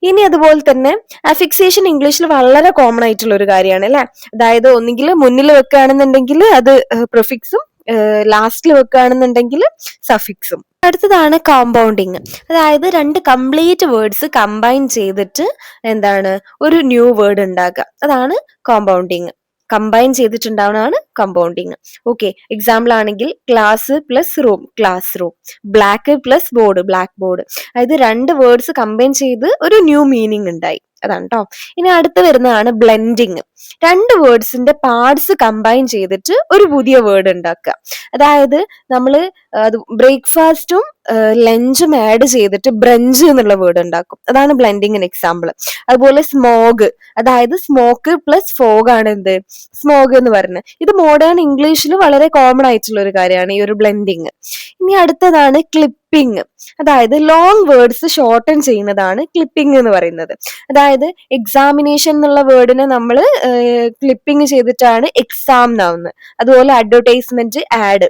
ഇനി അതുപോലെ തന്നെ അഫിക്സേഷൻ ഇംഗ്ലീഷിൽ വളരെ കോമൺ ആയിട്ടുള്ള ഒരു കാര്യമാണ് അല്ലെ. അതായത് ഒന്നുകിൽ മുന്നിൽ വെക്കുകയാണെന്നുണ്ടെങ്കിൽ അത് പ്രിഫിക്സും, ലാസ്റ്റിൽ വെക്കുകയാണെന്നുണ്ടെങ്കിൽ സഫിക്സും. അടുത്തതാണ് കോമ്പൗണ്ടിങ്. അതായത് രണ്ട് കംപ്ലീറ്റ് വേർഡ്സ് കമ്പൈൻ ചെയ്തിട്ട് എന്താണ്? ഒരു ന്യൂ വേർഡ് ഉണ്ടാക്കുക. അതാണ് കോമ്പൗണ്ടിങ്. കമ്പൈൻ ചെയ്തിട്ടുണ്ടാവുന്നതാണ് കമ്പൗണ്ടിങ്. ഓക്കെ, എക്സാമ്പിൾ ആണെങ്കിൽ class plus room, class room. Black plus board, black board. അതായത് രണ്ട് വേർഡ്സ് കമ്പൈൻ ചെയ്ത് ഒരു ന്യൂ മീനിങ് ഉണ്ടായി. അതാണ് കേട്ടോ. ഇനി അടുത്ത് വരുന്നതാണ് ബ്ലെൻഡിങ്. രണ്ട് വേർഡ്സിന്റെ പാർട്സ് കമ്പൈൻ ചെയ്തിട്ട് ഒരു പുതിയ വേർഡ് ഉണ്ടാക്കുക. അതായത് നമ്മൾ ബ്രേക്ക്ഫാസ്റ്റും ലഞ്ചും ആഡ് ചെയ്തിട്ട് ബ്രഞ്ച് എന്നുള്ള വേർഡ് ഉണ്ടാക്കും. അതാണ് ബ്ലെൻഡിങ്ങിന് എക്സാമ്പിൾ. അതുപോലെ സ്മോഗ്, അതായത് സ്മോക്ക് പ്ലസ് ഫോഗ് ആണ് എന്ത്? സ്മോഗ് എന്ന് പറയുന്നത്. ഇത് മോഡേൺ ഇംഗ്ലീഷിൽ വളരെ കോമൺ ആയിട്ടുള്ള ഒരു കാര്യമാണ് ഈ ഒരു ബ്ലെൻഡിങ്. ഇനി അടുത്തതാണ് ക്ലിപ്പിംഗ്. അതായത് ലോങ് വേർഡ്സ് ഷോർട്ടൻ ചെയ്യുന്നതാണ് ക്ലിപ്പിംഗ് എന്ന് പറയുന്നത്. അതായത് എക്സാമിനേഷൻ എന്നുള്ള വേർഡിനെ നമ്മൾ ക്ലിപ്പിംഗ് ചെയ്തിട്ടാണ് എക്സാം എന്നാവുന്നത്. അതുപോലെ അഡ്വർടൈസ്മെന്റ്, ആഡ്.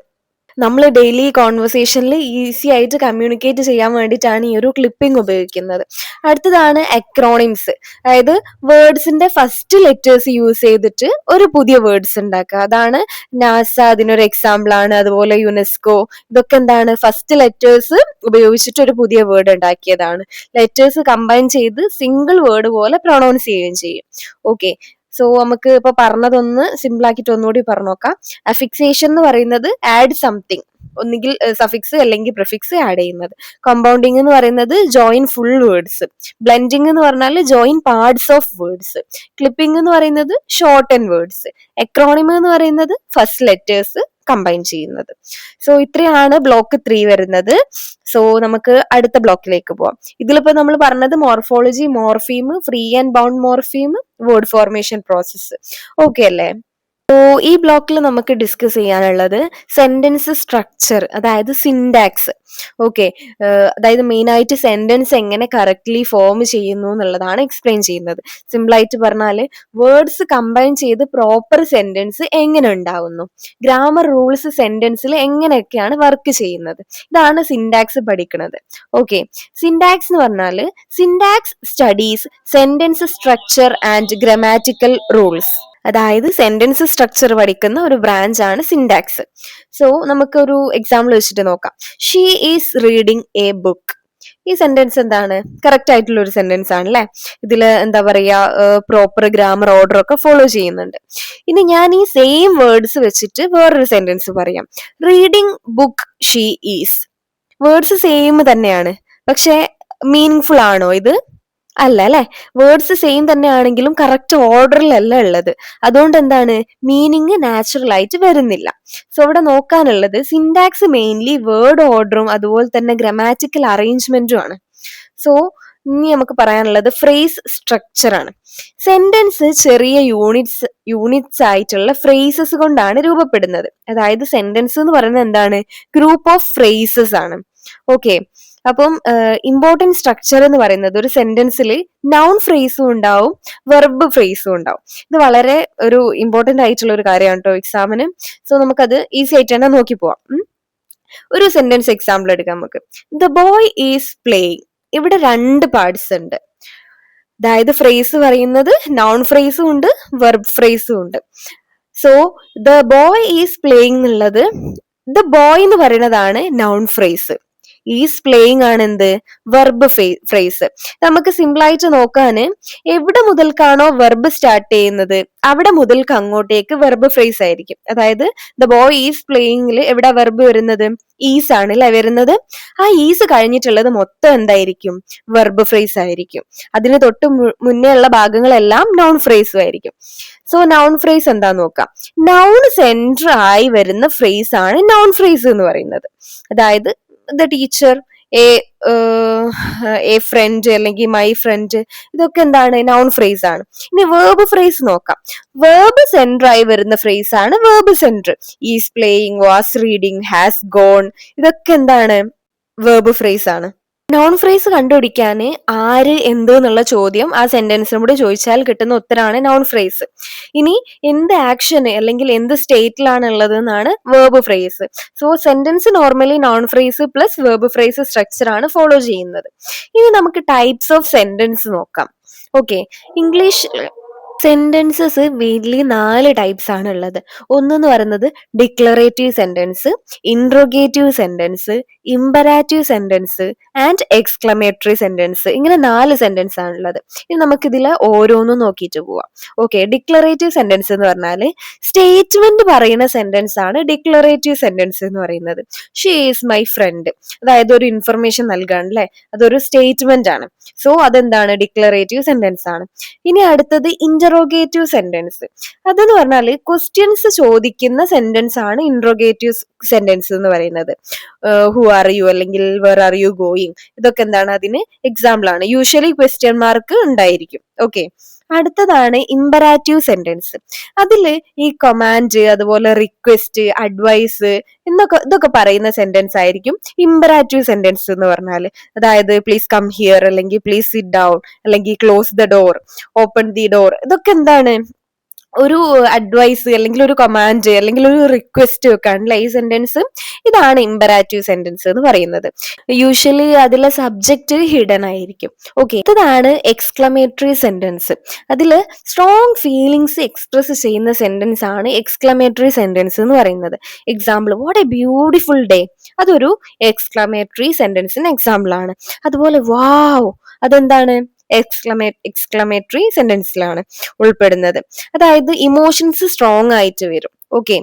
നമ്മൾ ഡെയിലി കോൺവെർസേഷനിൽ ഈസി ആയിട്ട് കമ്മ്യൂണിക്കേറ്റ് ചെയ്യാൻ വേണ്ടിയിട്ടാണ് ഈ ഒരു ക്ലിപ്പിംഗ് ഉപയോഗിക്കുന്നത്. അടുത്തതാണ് അക്രോണിംസ്. അതായത് വേർഡ്സിന്റെ ഫസ്റ്റ് ലെറ്റേഴ്സ് യൂസ് ചെയ്തിട്ട് ഒരു പുതിയ വേർഡ്സ് ഉണ്ടാക്കുക. അതാണ് നാസ അതിനൊരു എക്സാമ്പിൾ ആണ്. അതുപോലെ യുനെസ്കോ, ഇതൊക്കെ എന്താണ്? ഫസ്റ്റ് ലെറ്റേഴ്സ് ഉപയോഗിച്ചിട്ട് ഒരു പുതിയ വേർഡ് ഉണ്ടാക്കിയതാണ്. ലെറ്റേഴ്സ് കമ്പൈൻ ചെയ്ത് സിംഗിൾ വേർഡ് പോലെ പ്രൊണൗൺസ് ചെയ്യുകയും ചെയ്യും. ഓക്കെ, സോ നമുക്ക് ഇപ്പൊ പറഞ്ഞതൊന്ന് സിമ്പിൾ ആക്കിയിട്ട് ഒന്നുകൂടി പറഞ്ഞു നോക്കാം. അഫിക്സേഷൻ എന്ന് പറയുന്നത് ആഡ് സംതിങ്, ഒന്നുകിൽ സഫിക്സ് അല്ലെങ്കിൽ പ്രിഫിക്സ് ആഡ് ചെയ്യുന്നത്. കോമ്പൗണ്ടിങ് എന്ന് പറയുന്നത് ജോയിൻ ഫുൾ വേർഡ്സ്. ബ്ലെൻഡിങ് എന്ന് പറഞ്ഞാൽ join parts of words. Clipping എന്ന് പറയുന്നത് ഷോർട്ടൻ വേർഡ്സ്. എക്രോണിം എന്ന് പറയുന്നത് ഫസ്റ്റ് ലെറ്റേഴ്സ് കമ്പൈൻ ചെയ്യുന്നത്. സോ ഇത്രയാണ് ബ്ലോക്ക് 3 വരുന്നത്. സോ നമുക്ക് അടുത്ത ബ്ലോക്കിലേക്ക് പോവാം. ഇതിലിപ്പോ നമ്മൾ പറഞ്ഞത് morphology, morpheme, free and bound morpheme, word formation process. Okay അല്ലേ? സോ ഈ ബ്ലോക്കിൽ നമുക്ക് ഡിസ്കസ് ചെയ്യാനുള്ളത് സെന്റൻസ് സ്ട്രക്ചർ, അതായത് സിൻടാക്സ്. ഓക്കെ, അതായത് മെയിൻ ആയിട്ട് സെന്റൻസ് എങ്ങനെ കറക്റ്റ്ലി ഫോം ചെയ്യുന്നു എന്നുള്ളതാണ് എക്സ്പ്ലെയിൻ ചെയ്യുന്നത്. സിമ്പിൾ ആയിട്ട് പറഞ്ഞാല് വേർഡ്സ് കമ്പൈൻ ചെയ്ത് പ്രോപ്പർ സെന്റൻസ് എങ്ങനെ ഉണ്ടാവുന്നു, ഗ്രാമർ റൂൾസ് സെന്റൻസിൽ എങ്ങനെയൊക്കെയാണ് വർക്ക് ചെയ്യുന്നത്, ഇതാണ് സിൻടാക്സ് പഠിക്കുന്നത്. ഓക്കെ, സിൻടാക്സ് എന്ന് പറഞ്ഞാല് syntax studies sentence structure and grammatical rules. അതായത് സെന്റൻസ് സ്ട്രക്ചർ പഠിക്കുന്ന ഒരു ബ്രാഞ്ച് ആണ് സിൻടാക്സ്. സോ നമുക്കൊരു എക്സാമ്പിൾ വെച്ചിട്ട് നോക്കാം. She is reading A book. ഈ സെന്റൻസ് എന്താണ്? കറക്റ്റ് ആയിട്ടുള്ള ഒരു സെന്റൻസ് ആണ് അല്ലെ. ഇതില് എന്താ പറയാ, പ്രോപ്പർ ഗ്രാമർ ഓർഡർ ഒക്കെ ഫോളോ ചെയ്യുന്നുണ്ട്. ഇനി ഞാൻ ഈ സെയിം വേർഡ്സ് വെച്ചിട്ട് വേറൊരു സെന്റൻസ് പറയാം. Reading book she is. Words same തന്നെയാണ്, പക്ഷെ മീനിങ് ഫുൾ ആണോ ഇത്? അല്ല അല്ലെ. വേർഡ്സ് സെയിം തന്നെ ആണെങ്കിലും കറക്റ്റ് ഓർഡറിലല്ല ഉള്ളത്. അതുകൊണ്ട് എന്താണ്, മീനിങ് നാച്ചുറൽ ആയിട്ട് വരുന്നില്ല. സോ ഇവിടെ നോക്കാനുള്ളത് സിൻടാക്സ് മെയിൻലി വേർഡ് ഓർഡറും അതുപോലെ തന്നെ ഗ്രാമാറ്റിക്കൽ അറേഞ്ച്മെന്റും ആണ്. സോ ഇനി നമുക്ക് പറയാനുള്ളത് ഫ്രേസ് സ്ട്രക്ചർ ആണ്. സെന്റൻസ് ചെറിയ യൂണിറ്റ്സ് ആയിട്ടുള്ള ഫ്രേസസ് കൊണ്ടാണ് രൂപപ്പെടുന്നത്. അതായത് സെന്റൻസ് എന്ന് പറയുന്നത് എന്താണ്, ഗ്രൂപ്പ് ഓഫ് ഫ്രേസസ് ആണ്. ഓക്കെ, അപ്പം ഇമ്പോർട്ടൻറ്റ് സ്ട്രക്ചർ എന്ന് പറയുന്നത് ഒരു സെന്റൻസിൽ നൗൺ ഫ്രേസും ഉണ്ടാവും, വെർബ് ഫ്രേസും ഉണ്ടാവും. ഇത് വളരെ ഒരു ഇമ്പോർട്ടന്റ് ആയിട്ടുള്ള ഒരു കാര്യമാണ് കേട്ടോ എക്സാമിന്. സോ നമുക്കത് ഈസി ആയിട്ട് തന്നെ നോക്കി പോവാം. ഒരു സെന്റൻസ് എക്സാമ്പിൾ എടുക്കാം നമുക്ക്. The boy is playing. ഇവിടെ രണ്ട് പാർട്സ് ഉണ്ട്. അതായത് ഫ്രേസ് പറയുന്നത് നൗൺ ഫ്രേസും ഉണ്ട്, വെർബ് ഫ്രേസും ഉണ്ട്. So the boy is playing എന്നുള്ളത്, ദ ബോയ് എന്ന് പറയുന്നതാണ് നൗൺ ഫ്രേസ്, ഈസ് പ്ലേയിങ് ആണ് എന്ത്, വെർബ് ഫ്രേസ്. നമുക്ക് സിമ്പിൾ ആയിട്ട് നോക്കാന് എവിടെ മുതൽക്കാണോ വെർബ് സ്റ്റാർട്ട് ചെയ്യുന്നത് അവിടെ മുതൽക്ക് അങ്ങോട്ടേക്ക് വെർബ് ഫ്രേസ് ആയിരിക്കും. അതായത് ദ ബോയ് ഈസ് പ്ലേയിങ്ങിൽ എവിടെ വെർബ് വരുന്നത്, ഈസ് ആണ് അല്ലെ വരുന്നത്. ആ ഈസ് കഴിഞ്ഞിട്ടുള്ളത് മൊത്തം എന്തായിരിക്കും, വെർബ് ഫ്രേസ് ആയിരിക്കും. അതിന് തൊട്ട് മുന്നേ ഉള്ള ഭാഗങ്ങളെല്ലാം നൗൺ ഫ്രേസും ആയിരിക്കും. സോ നൗൺ ഫ്രേസ് എന്താ നോക്കാം. നൗൺ സെന്റർ ആയി വരുന്ന ഫ്രേസ് ആണ് നൗൺ ഫ്രേസ് എന്ന് പറയുന്നത്. അതായത് ദ ടീച്ചർ, എ ഫ്രണ്ട് അല്ലെങ്കിൽ മൈ ഫ്രണ്ട്, ഇതൊക്കെ എന്താണ്, നൗൺ ഫ്രേസ് ആണ്. ഇനി വേർബ് ഫ്രേസ് നോക്കാം. വേർബ് സെന്റർ ആയി വരുന്ന ഫ്രേസ് ആണ് verb centre. Is playing, was reading, has gone, ഇതൊക്കെ എന്താണ്, വേർബ് ഫ്രേസ് ആണ്. നോൺ ഫ്രേസ് കണ്ടുപിടിക്കാൻ ആര് എന്ത് എന്നുള്ള ചോദ്യം ആ സെന്റൻസിനോട് ചോദിച്ചാൽ കിട്ടുന്ന ഉത്തരമാണ് നോൺ ഫ്രേസ്. ഇനി എന്ത് ആക്ഷൻ അല്ലെങ്കിൽ എന്ത് സ്റ്റേറ്റിലാണ് ഉള്ളത് എന്നാണ് verb phrase. So sentence normally noun phrase plus verb phrase structure ആണ് ഫോളോ ചെയ്യുന്നത്. ഇനി നമുക്ക് ടൈപ്സ് ഓഫ് സെന്റൻസ് നോക്കാം. Okay, English sentences mainly 4 types ആണ് ഉള്ളത്. ഒന്നെന്ന് പറയുന്നത് declarative sentence, interrogative sentence, imperative sentence and exclamatory sentence. ഇങ്ങനെ 4 സെന്റൻസ് ആണുള്ളത്. ഇനി നമുക്കിതിൽ ഓരോന്നും നോക്കിയിട്ട് പോവാം. ഓക്കെ, ഡിക്ലറേറ്റീവ് സെന്റൻസ് എന്ന് പറഞ്ഞാൽ സ്റ്റേറ്റ്മെന്റ് പറയുന്ന സെന്റൻസ് ആണ് ഡിക്ലറേറ്റീവ് സെന്റൻസ് എന്ന് പറയുന്നത്. ഷീ ഈസ് മൈ ഫ്രണ്ട്, അതായത് ഒരു ഇൻഫർമേഷൻ നൽകാണ് അല്ലെ, അതൊരു സ്റ്റേറ്റ്മെന്റ് ആണ്. സോ അതെന്താണ്, ഡിക്ലറേറ്റീവ് സെന്റൻസ് ആണ്. ഇനി അടുത്തത് ഇന്ററോഗേറ്റീവ് സെന്റൻസ്. അതെന്ന് പറഞ്ഞാൽ ക്വസ്റ്റ്യൻസ് ചോദിക്കുന്ന സെന്റൻസ് ആണ് ഇന്ററോഗേറ്റീവ് സെന്റൻസ് എന്ന് പറയുന്നത്. ഹു ആർ യു അല്ലെങ്കിൽ വേർ ആർ യു ഗോയിങ്, ഇതൊക്കെ എന്താണ്, അതിന് എക്സാമ്പിൾ ആണ്. യൂഷ്വലി ക്വസ്റ്റ്യൻ മാർക്ക് ഉണ്ടായിരിക്കും. ഓക്കെ, അടുത്തതാണ് ഇമ്പരാറ്റീവ് സെന്റൻസ്. അതില് ഈ കൊമാൻഡ്, അതുപോലെ റിക്വസ്റ്റ്, അഡ്വൈസ് ഇതൊക്കെ പറയുന്ന സെന്റൻസ് ആയിരിക്കും ഇമ്പരാറ്റീവ് സെന്റൻസ് എന്ന് പറഞ്ഞാൽ. അതായത് പ്ലീസ് കം ഹിയർ അല്ലെങ്കിൽ പ്ലീസ് സിറ്റ് ഡൗൺ അല്ലെങ്കിൽ close the door, open the door, ഇതൊക്കെ എന്താണ്, ഒരു അഡ്വൈസ് അല്ലെങ്കിൽ ഒരു കമാൻഡ് അല്ലെങ്കിൽ ഒരു റിക്വസ്റ്റ് ഒക്കെ ആണല്ലേ ഈ സെന്റൻസ്. ഇതാണ് ഇമ്പരാറ്റീവ് സെന്റൻസ് എന്ന് പറയുന്നത്. യൂഷ്വലി അതിലെ സബ്ജക്റ്റ് ഹിഡൻ ആയിരിക്കും. ഓക്കെ, ഇതാണ് എക്സ്ക്ലമേറ്ററി സെന്റൻസ്. അതിൽ സ്ട്രോങ് ഫീലിങ്സ് എക്സ്പ്രസ് ചെയ്യുന്ന സെന്റൻസ് ആണ് എക്സ്ക്ലമേറ്ററി സെന്റൻസ് എന്ന് പറയുന്നത്. Example, what A beautiful day, അതൊരു എക്സ്ക്ലമേറ്ററി സെന്റൻസിന് എക്സാമ്പിൾ ആണ്. അതുപോലെ വാവ്, അതെന്താണ്, എക്സ്ക്ലമേറ്ററി സെന്റൻസിലാണ് ഉൾപ്പെടുന്നത്. അതായത് ഇമോഷൻസ് സ്ട്രോങ് ആയിട്ട് വരും. ഓക്കെ,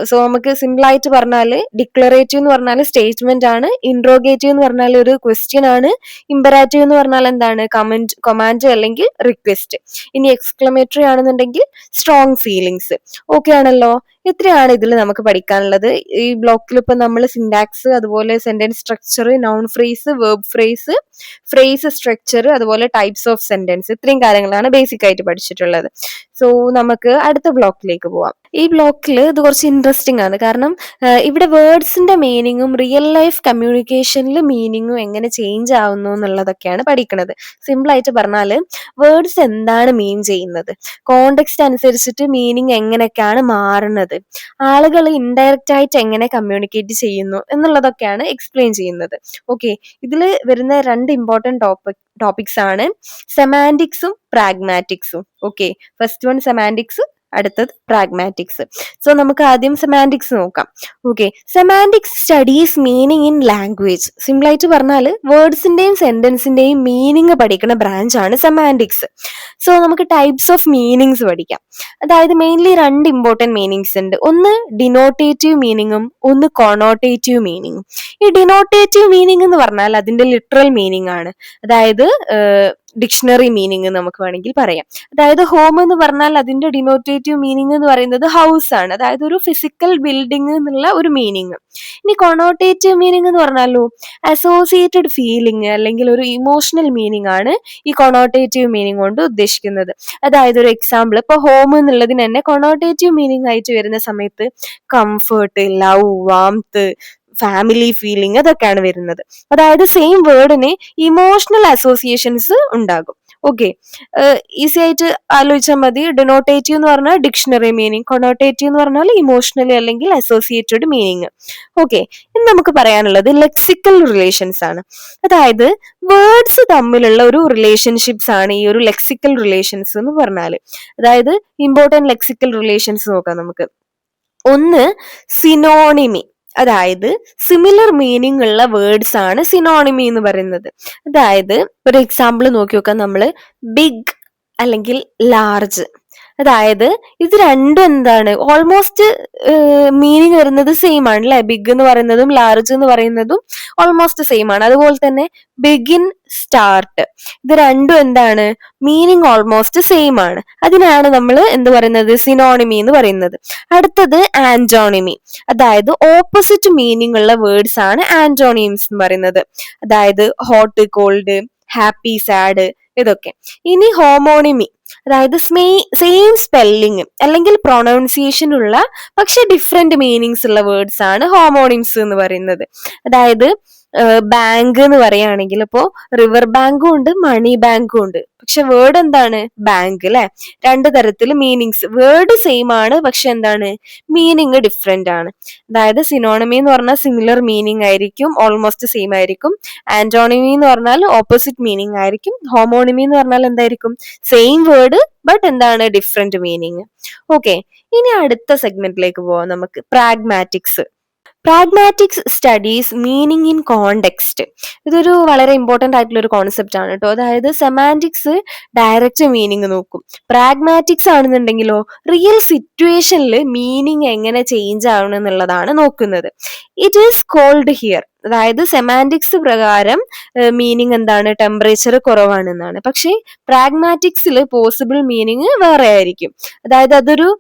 സോ നമുക്ക് സിമ്പിൾ ആയിട്ട് പറഞ്ഞാല് ഡിക്ലറേറ്റീവ് എന്ന് പറഞ്ഞാൽ സ്റ്റേറ്റ്മെന്റ് ആണ്, ഇൻട്രോഗേറ്റീവ് എന്ന് പറഞ്ഞാൽ ഒരു ക്വസ്റ്റ്യൻ ആണ്, ഇമ്പരാറ്റീവ് എന്ന് പറഞ്ഞാൽ എന്താണ്, കൊമാൻഡ് അല്ലെങ്കിൽ റിക്വസ്റ്റ്. ഇനി എക്സ്ക്ലമേറ്ററി ആണെന്നുണ്ടെങ്കിൽ സ്ട്രോങ് ഫീലിങ്സ്. ഓക്കെ ആണല്ലോ. ഇത്രയാണ് ഇതിൽ നമുക്ക് പഠിക്കാനുള്ളത്. ഈ ബ്ലോക്കിൽ ഇപ്പൊ നമ്മൾ സിൻടാക്സ്, അതുപോലെ sentence structure, noun phrase, verb phrase, phrase structure, അതുപോലെ ടൈപ്സ് ഓഫ് സെന്റൻസ്, ഇത്രയും കാര്യങ്ങളാണ് ബേസിക് ആയിട്ട് പഠിച്ചിട്ടുള്ളത്. സോ നമുക്ക് അടുത്ത ബ്ലോക്കിലേക്ക് പോവാം. ഈ ബ്ലോക്കിൽ ഇത് കുറച്ച് ഇൻട്രസ്റ്റിംഗ് ആണ്. കാരണം ഇവിടെ വേർഡ്സിന്റെ മീനിങ്ങും റിയൽ ലൈഫ് കമ്മ്യൂണിക്കേഷനിൽ മീനിങ്ങും എങ്ങനെ ചേഞ്ച് ആവുന്നു എന്നുള്ളതൊക്കെയാണ് പഠിക്കുന്നത്. സിമ്പിൾ ആയിട്ട് പറഞ്ഞാൽ വേർഡ്സ് എന്താണ് മീൻ ചെയ്യുന്നത്, കോണ്ടെക്സ്റ്റ് അനുസരിച്ചിട്ട് മീനിങ് എങ്ങനെയൊക്കെയാണ് മാറുന്നത്, ആളുകൾ ഇൻഡയറക്റ്റ് ആയിട്ട് എങ്ങനെ കമ്മ്യൂണിക്കേറ്റ് ചെയ്യുന്നു എന്നുള്ളതൊക്കെയാണ് എക്സ്പ്ലെയിൻ ചെയ്യുന്നത്. ഓക്കെ, ഇതിൽ വരുന്ന രണ്ട് ഇമ്പോർട്ടൻറ്റ് ടോപ്പിക്സ് ആണ് സെമാൻറ്റിക്സും പ്രാഗ്മാറ്റിക്സും. ഓക്കെ, ഫസ്റ്റ് വൺ സെമാൻറ്റിക്സ്, അടുത്തത് പ്രാഗ്മാറ്റിക്സ്. സോ നമുക്ക് ആദ്യം സെമാൻറ്റിക്സ് നോക്കാം. Okay, semantics studies meaning in language. Simple ആയിട്ട് പറഞ്ഞാൽ വേർഡ്സിന്റെയും സെന്റൻസിന്റെയും മീനിങ് പഠിക്കുന്ന ബ്രാഞ്ച് ആണ് സെമാൻറ്റിക്സ്. സോ നമുക്ക് ടൈപ്സ് ഓഫ് മീനിങ്സ് പഠിക്കാം. അതായത് മെയിൻലി രണ്ട് ഇമ്പോർട്ടൻറ്റ് മീനിങ്സ് ഉണ്ട്. ഒന്ന് ഡിനോട്ടേറ്റീവ് മീനിങ്ങും ഒന്ന് കൊണോട്ടേറ്റീവ് മീനിങ്ങും. ഈ ഡിനോട്ടേറ്റീവ് മീനിങ് എന്ന് പറഞ്ഞാൽ അതിന്റെ ലിറ്ററൽ മീനിങ് ആണ്. അതായത് ഡിക്ഷണറി മീനിങ് നമുക്ക് വേണമെങ്കിൽ പറയാം. അതായത് ഹോം എന്ന് പറഞ്ഞാൽ അതിന്റെ ഡിനോട്ടേറ്റീവ് മീനിങ് എന്ന് പറയുന്നത് ഹൗസ് ആണ്, അതായത് ഒരു ഫിസിക്കൽ ബിൽഡിംഗ് എന്നുള്ള ഒരു മീനിങ്. ഇനി കൊണോട്ടേറ്റീവ് മീനിങ് എന്ന് പറഞ്ഞാലോ അസോസിയേറ്റഡ് ഫീലിംഗ് അല്ലെങ്കിൽ ഒരു ഇമോഷണൽ മീനിങ് ആണ് ഈ കൊണോട്ടേറ്റീവ് മീനിങ് കൊണ്ട് ഉദ്ദേശിക്കുന്നത്. അതായത് ഒരു എക്സാമ്പിൾ, ഇപ്പൊ ഹോം എന്നുള്ളതിന് തന്നെ കൊണോട്ടേറ്റീവ് മീനിങ് ആയിട്ട് വരുന്ന സമയത്ത് comfort, love, warmth, family feeling, അതൊക്കെയാണ് വരുന്നത്. അതായത് സെയിം വേർഡിന് ഇമോഷണൽ അസോസിയേഷൻസ് ഉണ്ടാകും. ഓക്കെ, ഈസി ആയിട്ട് ആലോചിച്ചാൽ മതി. ഡിനോട്ടേറ്റീവ് എന്ന് പറഞ്ഞാൽ ഡിക്ഷണറി മീനിങ്, കൊണോട്ടേറ്റീവ് എന്ന് പറഞ്ഞാൽ ഇമോഷണലി അല്ലെങ്കിൽ അസോസിയേറ്റഡ് മീനിങ്. ഓക്കെ, ഇനി നമുക്ക് പറയാനുള്ളത് ലെക്സിക്കൽ റിലേഷൻസ് ആണ്. അതായത് വേർഡ്സ് തമ്മിലുള്ള ഒരു റിലേഷൻഷിപ്സ് ആണ് ഈ ഒരു ലെക്സിക്കൽ റിലേഷൻസ് എന്ന് പറഞ്ഞാൽ. അതായത് ഇമ്പോർട്ടൻറ്റ് ലെക്സിക്കൽ റിലേഷൻസ് നോക്കാം നമുക്ക്. ഒന്ന് സിനോണിമി, അതായത് സിമിലർ മീനിങ് ഉള്ള വേർഡ്സ് ആണ് സിനോണിമി എന്ന് പറയുന്നത്. അതായത് ഒരു എക്സാമ്പിൾ നോക്കി നോക്കാം നമ്മള്, ബിഗ് അല്ലെങ്കിൽ ലാർജ്. അതായത് ഇത് രണ്ടും എന്താണ്, ഓൾമോസ്റ്റ് മീനിങ് വരുന്നത് സെയിം ആണ് അല്ലെ. ബിഗ് എന്ന് പറയുന്നതും ലാർജ് എന്ന് പറയുന്നതും ഓൾമോസ്റ്റ് സെയിം ആണ്. അതുപോലെ തന്നെ ബിഗിൻ, സ്റ്റാർട്ട്, ഇത് രണ്ടും എന്താണ്, മീനിങ് ഓൾമോസ്റ്റ് സെയിം ആണ്. അതിനാണ് നമ്മൾ എന്ത് പറയുന്നത്, സിനോണിമി എന്ന് പറയുന്നത്. അടുത്തത് ആന്റോണിമി, അതായത് ഓപ്പോസിറ്റ് മീനിങ് ഉള്ള വേർഡ്സ് ആണ് ആന്റോണിംസ് എന്ന് പറയുന്നത്. അതായത് ഹോട്ട്, കോൾഡ്, ഹാപ്പി, സാഡ്, ഇതൊക്കെ. ഇനി ഹോമോണിമി, അതായത് സെയിം സ്പെല്ലിങ് അല്ലെങ്കിൽ പ്രൊണൗൺസിയേഷൻ ഉള്ള പക്ഷെ ഡിഫറെന്റ് മീനിങ്സ് ഉള്ള വേർഡ്സ് ആണ് ഹോമോണിംസ് എന്ന് പറയുന്നത്. അതായത് ബാങ്ക് എന്ന് പറയുകയാണെങ്കിൽ ഇപ്പോ റിവർ ബാങ്കും ഉണ്ട്, മണി ബാങ്കും ഉണ്ട്. പക്ഷെ വേർഡ് എന്താണ്, ബാങ്ക് അല്ലെ. രണ്ട് തരത്തിൽ മീനിങ്സ്, വേർഡ് സെയിം ആണ് പക്ഷെ എന്താണ്, മീനിങ് ഡിഫറെന്റ് ആണ്. അതായത് സിനോണിമി എന്ന് പറഞ്ഞാൽ സിമിലർ മീനിങ് ആയിരിക്കും, ഓൾമോസ്റ്റ് സെയിം ആയിരിക്കും. ആന്റോണിമി എന്ന് പറഞ്ഞാൽ ഓപ്പോസിറ്റ് മീനിങ് ആയിരിക്കും. ഹോമോണിമി എന്ന് പറഞ്ഞാൽ എന്തായിരിക്കും, സെയിം വേർഡ് ബട്ട് എന്താണ്, ഡിഫറെന്റ് മീനിങ്. ഓക്കെ, ഇനി അടുത്ത സെഗ്മെന്റിലേക്ക് പോവാം നമുക്ക്, pragmatics. Pragmatics studies meaning in context. ഇതൊരു വളരെ ഇമ്പോർട്ടന്റ് ആയിട്ടുള്ള ഒരു കോൺസെപ്റ്റ് ആണ് കേട്ടോ. അതായത് സെമാൻറ്റിക്സ് ഡയറക്റ്റ് മീനിങ് നോക്കും, പ്രാഗ്മാറ്റിക്സ് ആണെന്നുണ്ടെങ്കിലോ റിയൽ സിറ്റുവേഷനിൽ മീനിങ് എങ്ങനെ ചേഞ്ച് ആവണം എന്നുള്ളതാണ് നോക്കുന്നത്. ഇറ്റ് ഈസ് കോൾഡ് ഹിയർ, അതായത് സെമാൻറ്റിക്സ് പ്രകാരം മീനിങ് എന്താണ്, ടെമ്പറേച്ചർ കുറവാണെന്നാണ്. പക്ഷേ പ്രാഗ്മാറ്റിക്സിൽ പോസിബിൾ മീനിങ് വേറെ ആയിരിക്കും. അതായത് അതൊരു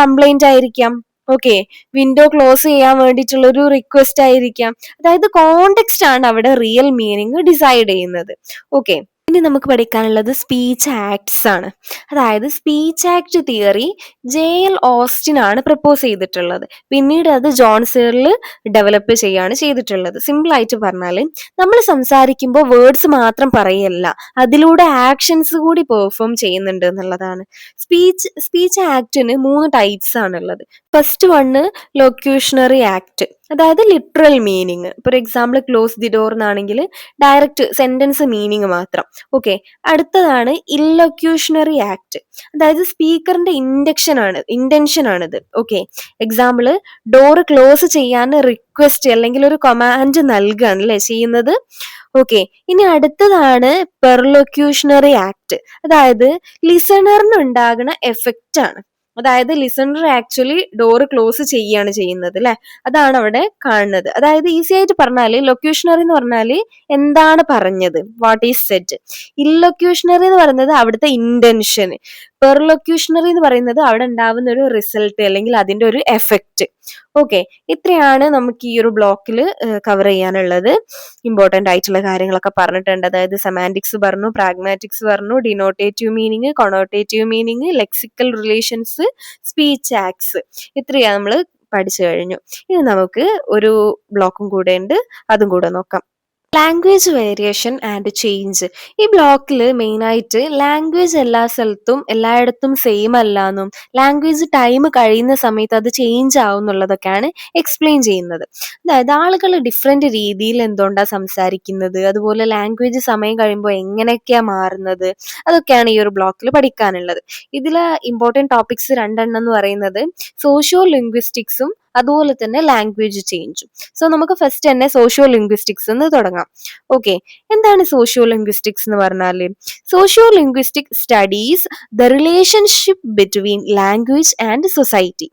കംപ്ലൈന്റ് ആയിരിക്കാം. ഓക്കെ, വിൻഡോ ക്ലോസ് ചെയ്യാൻ വേണ്ടിയിട്ടുള്ള ഒരു റിക്വസ്റ്റ് ആയിരിക്കാം. അതായത് കോണ്ടെക്സ്റ്റ് ആണ് അവിടെ റിയൽ മീനിങ് ഡിസൈഡ് ചെയ്യുന്നത്. ഓക്കെ, ഇനി നമുക്ക് പഠിക്കാനുള്ളത് സ്പീച്ച് ആക്ട്സ് ആണ്. അതായത് speech act theory JL Austin ആണ് പ്രപ്പോസ് ചെയ്തിട്ടുള്ളത്. പിന്നീട് അത് ജോൺ സീറിൽ ഡെവലപ്പ് ചെയ്യാണ് ചെയ്തിട്ടുള്ളത്. സിമ്പിൾ ആയിട്ട് പറഞ്ഞാൽ നമ്മൾ സംസാരിക്കുമ്പോൾ വേർഡ്സ് മാത്രം പറയല്ല, അതിലൂടെ ആക്ഷൻസ് കൂടി പെർഫോം ചെയ്യുന്നുണ്ട് എന്നുള്ളതാണ്. സ്പീച്ച് ആക്ടിന് 3 ടൈപ്സ് ആണുള്ളത്. ഫസ്റ്റ് വണ് ലൊക്യൂഷണറി ആക്ട്, അതായത് literal meaning. For example close the door എന്നാണെങ്കിൽ ഡയറക്റ്റ് സെന്റൻസ് മീനിങ് മാത്രം. ഓക്കെ, അടുത്തതാണ് ഇല്ലൊക്യൂഷണറി ആക്ട്, അതായത് സ്പീക്കറിന്റെ ഇന്റൻഷൻ ആണിത്. ഓക്കെ, എക്സാമ്പിൾ ഡോർ ക്ലോസ് ചെയ്യാൻ റിക്വസ്റ്റ് അല്ലെങ്കിൽ ഒരു കമാൻഡ് നൽകുകയാണ് അല്ലെ ചെയ്യുന്നത്. ഓക്കെ, ഇനി അടുത്തതാണ് പെർലൊക്യൂഷണറി ആക്ട്, അതായത് ലിസണറിന് ഉണ്ടാകുന്ന എഫക്റ്റ് ആണ്. അതായത് ലിസണർ ആക്ച്വലി ഡോർ ക്ലോസ് ചെയ്യാണ് ചെയ്യുന്നത് അല്ലെ, അതാണ് അവിടെ കാണുന്നത്. അതായത് ഈസി ആയിട്ട് പറഞ്ഞാല് ലൊക്യൂഷണറി എന്ന് പറഞ്ഞാല് എന്താണ് പറഞ്ഞത്, വാട്ട് ഈസ് സെറ്റ്. ഇല്ലൊക്യൂഷണറി എന്ന് പറയുന്നത് അവിടുത്തെ ഇന്റൻഷൻ, പെർലൊക്യൂഷണറി എന്ന് പറയുന്നത് അവിടെ ഉണ്ടാവുന്ന ഒരു റിസൾട്ട് അല്ലെങ്കിൽ അതിന്റെ ഒരു എഫക്റ്റ്. ഓക്കെ, ഇത്രയാണ് നമുക്ക് ഈ ഒരു ബ്ലോക്കിൽ കവർ ചെയ്യാനുള്ളത്. ഇമ്പോർട്ടന്റ് ആയിട്ടുള്ള കാര്യങ്ങളൊക്കെ പറഞ്ഞിട്ടുണ്ട്. അതായത് സെമാൻറ്റിക്സ് പറഞ്ഞു, പ്രാഗ്മാറ്റിക്സ് പറഞ്ഞു, denotative meaning, connotative meaning, lexical relations, speech acts, ഇത്രയാണ് നമ്മൾ പഠിച്ചു കഴിഞ്ഞു. ഇനി നമുക്ക് ഒരു ബ്ലോക്കും കൂടെ ഉണ്ട്, അതും കൂടെ നോക്കാം. Language variation and change. ഈ ബ്ലോക്കിൽ മെയിനായിട്ട് ലാംഗ്വേജ് എല്ലാ സ്ഥലത്തും എല്ലായിടത്തും സെയിം അല്ല എന്നും ലാംഗ്വേജ് ടൈം കഴിയുന്ന സമയത്ത് അത് ചേഞ്ച് ആവും എന്നുള്ളതൊക്കെയാണ് എക്സ്പ്ലെയിൻ ചെയ്യുന്നത്. അതായത് ആളുകൾ ഡിഫറെന്റ് രീതിയിൽ എന്തുകൊണ്ടാണ് സംസാരിക്കുന്നത്, അതുപോലെ ലാംഗ്വേജ് സമയം കഴിയുമ്പോൾ എങ്ങനെയൊക്കെയാണ് മാറുന്നത്, അതൊക്കെയാണ് ഈ ഒരു ബ്ലോക്കിൽ പഠിക്കാനുള്ളത്. ഇതിൽ ഇമ്പോർട്ടൻറ്റ് ടോപ്പിക്സ് രണ്ടെണ്ണം എന്ന് പറയുന്നത് സോഷ്യോ ലിംഗ്വിസ്റ്റിക്സും അതുപോലെ തന്നെ ലാംഗ്വേജ് ചേഞ്ചും. സോ നമുക്ക് ഫസ്റ്റ് തന്നെ സോഷ്യോ ലിംഗ്വിസ്റ്റിക്സ് എന്ന് തുടങ്ങാം. ഓക്കെ, എന്താണ് സോഷ്യോ ലിംഗ്വിസ്റ്റിക്സ് എന്ന് പറഞ്ഞാൽ? Socio linguistic studies the relationship between language and society.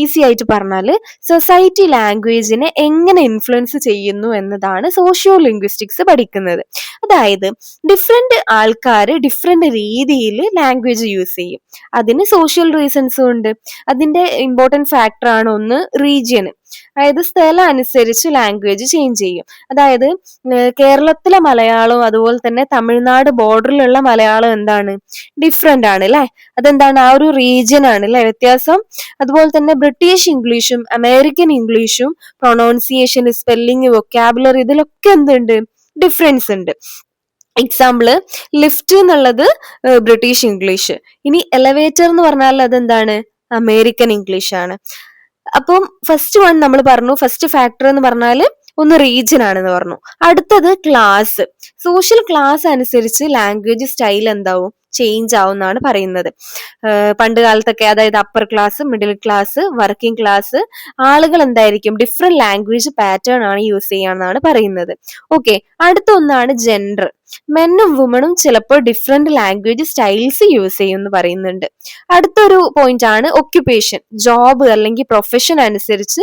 Easy ആയിട്ട് പറഞ്ഞാൽ സൊസൈറ്റി ലാംഗ്വേജിനെ എങ്ങനെ ഇൻഫ്ലുവൻസ് ചെയ്യുന്നു എന്നതാണ് സോഷ്യോ ലിംഗ്വിസ്റ്റിക്സ് പഠിക്കുന്നത്. അതായത് ഡിഫറെന്റ് ആൾക്കാർ ഡിഫറെന്റ് രീതിയിൽ ലാംഗ്വേജ് യൂസ് ചെയ്യും. അതിന് സോഷ്യൽ റീസൺസും ഉണ്ട്. അതിന്റെ ഇമ്പോർട്ടൻറ്റ് ഫാക്ടറാണ് ഒന്ന് റീജിയന്, അതായത് സ്ഥലം അനുസരിച്ച് ലാംഗ്വേജ് ചേഞ്ച് ചെയ്യും. അതായത് കേരളത്തിലെ മലയാളവും അതുപോലെ തന്നെ തമിഴ്നാട് ബോർഡറിലുള്ള മലയാളം എന്താണ്, ഡിഫറെന്റ് ആണ് അല്ലെ. അതെന്താണ്, ആ ഒരു റീജിയൻ ആണ് അല്ലെ വ്യത്യാസം. അതുപോലെ തന്നെ ബ്രിട്ടീഷ് ഇംഗ്ലീഷും അമേരിക്കൻ ഇംഗ്ലീഷും പ്രൊണൗൺസിയേഷൻ, സ്പെല്ലിംഗ്, വൊക്കാബുലറി, ഇതിലൊക്കെ എന്തുണ്ട്, ഡിഫറൻസ് ഉണ്ട്. എക്സാമ്പിള് ലിഫ്റ്റ് എന്നുള്ളത് ബ്രിട്ടീഷ് ഇംഗ്ലീഷ്, ഇനി എലവേറ്റർ എന്ന് പറഞ്ഞാൽ അതെന്താണ്, അമേരിക്കൻ ഇംഗ്ലീഷ് ആണ്. അപ്പം ഫസ്റ്റ് വൺ നമ്മൾ പറഞ്ഞു, ഫസ്റ്റ് ഫാക്ടർ എന്ന് പറഞ്ഞാൽ ഒന്ന് റീജിയൻ ആണെന്ന് പറഞ്ഞു. അടുത്തത് ക്ലാസ്. സോഷ്യൽ ക്ലാസ് അനുസരിച്ച് ലാംഗ്വേജ് സ്റ്റൈൽ എന്താവും, ചേഞ്ച് ആവും എന്നാണ് പറയുന്നത്. പണ്ട് കാലത്തൊക്കെ അതായത് upper class, middle class, working class ആളുകൾ എന്തായിരിക്കും, ഡിഫറെന്റ് ലാംഗ്വേജ് പാറ്റേൺ ആണ് യൂസ് ചെയ്യാന്നാണ് പറയുന്നത്. ഓക്കെ, അടുത്ത ഒന്നാണ് ജെൻഡർ. മെന്നും വുമണും ചിലപ്പോൾ ഡിഫറെന്റ് ലാംഗ്വേജ് സ്റ്റൈൽസ് യൂസ് ചെയ്യും എന്ന് പറയുന്നുണ്ട്. അടുത്തൊരു പോയിന്റ് ആണ് ഒക്യുപ്പേഷൻ. ജോബ് അല്ലെങ്കിൽ പ്രൊഫഷൻ അനുസരിച്ച്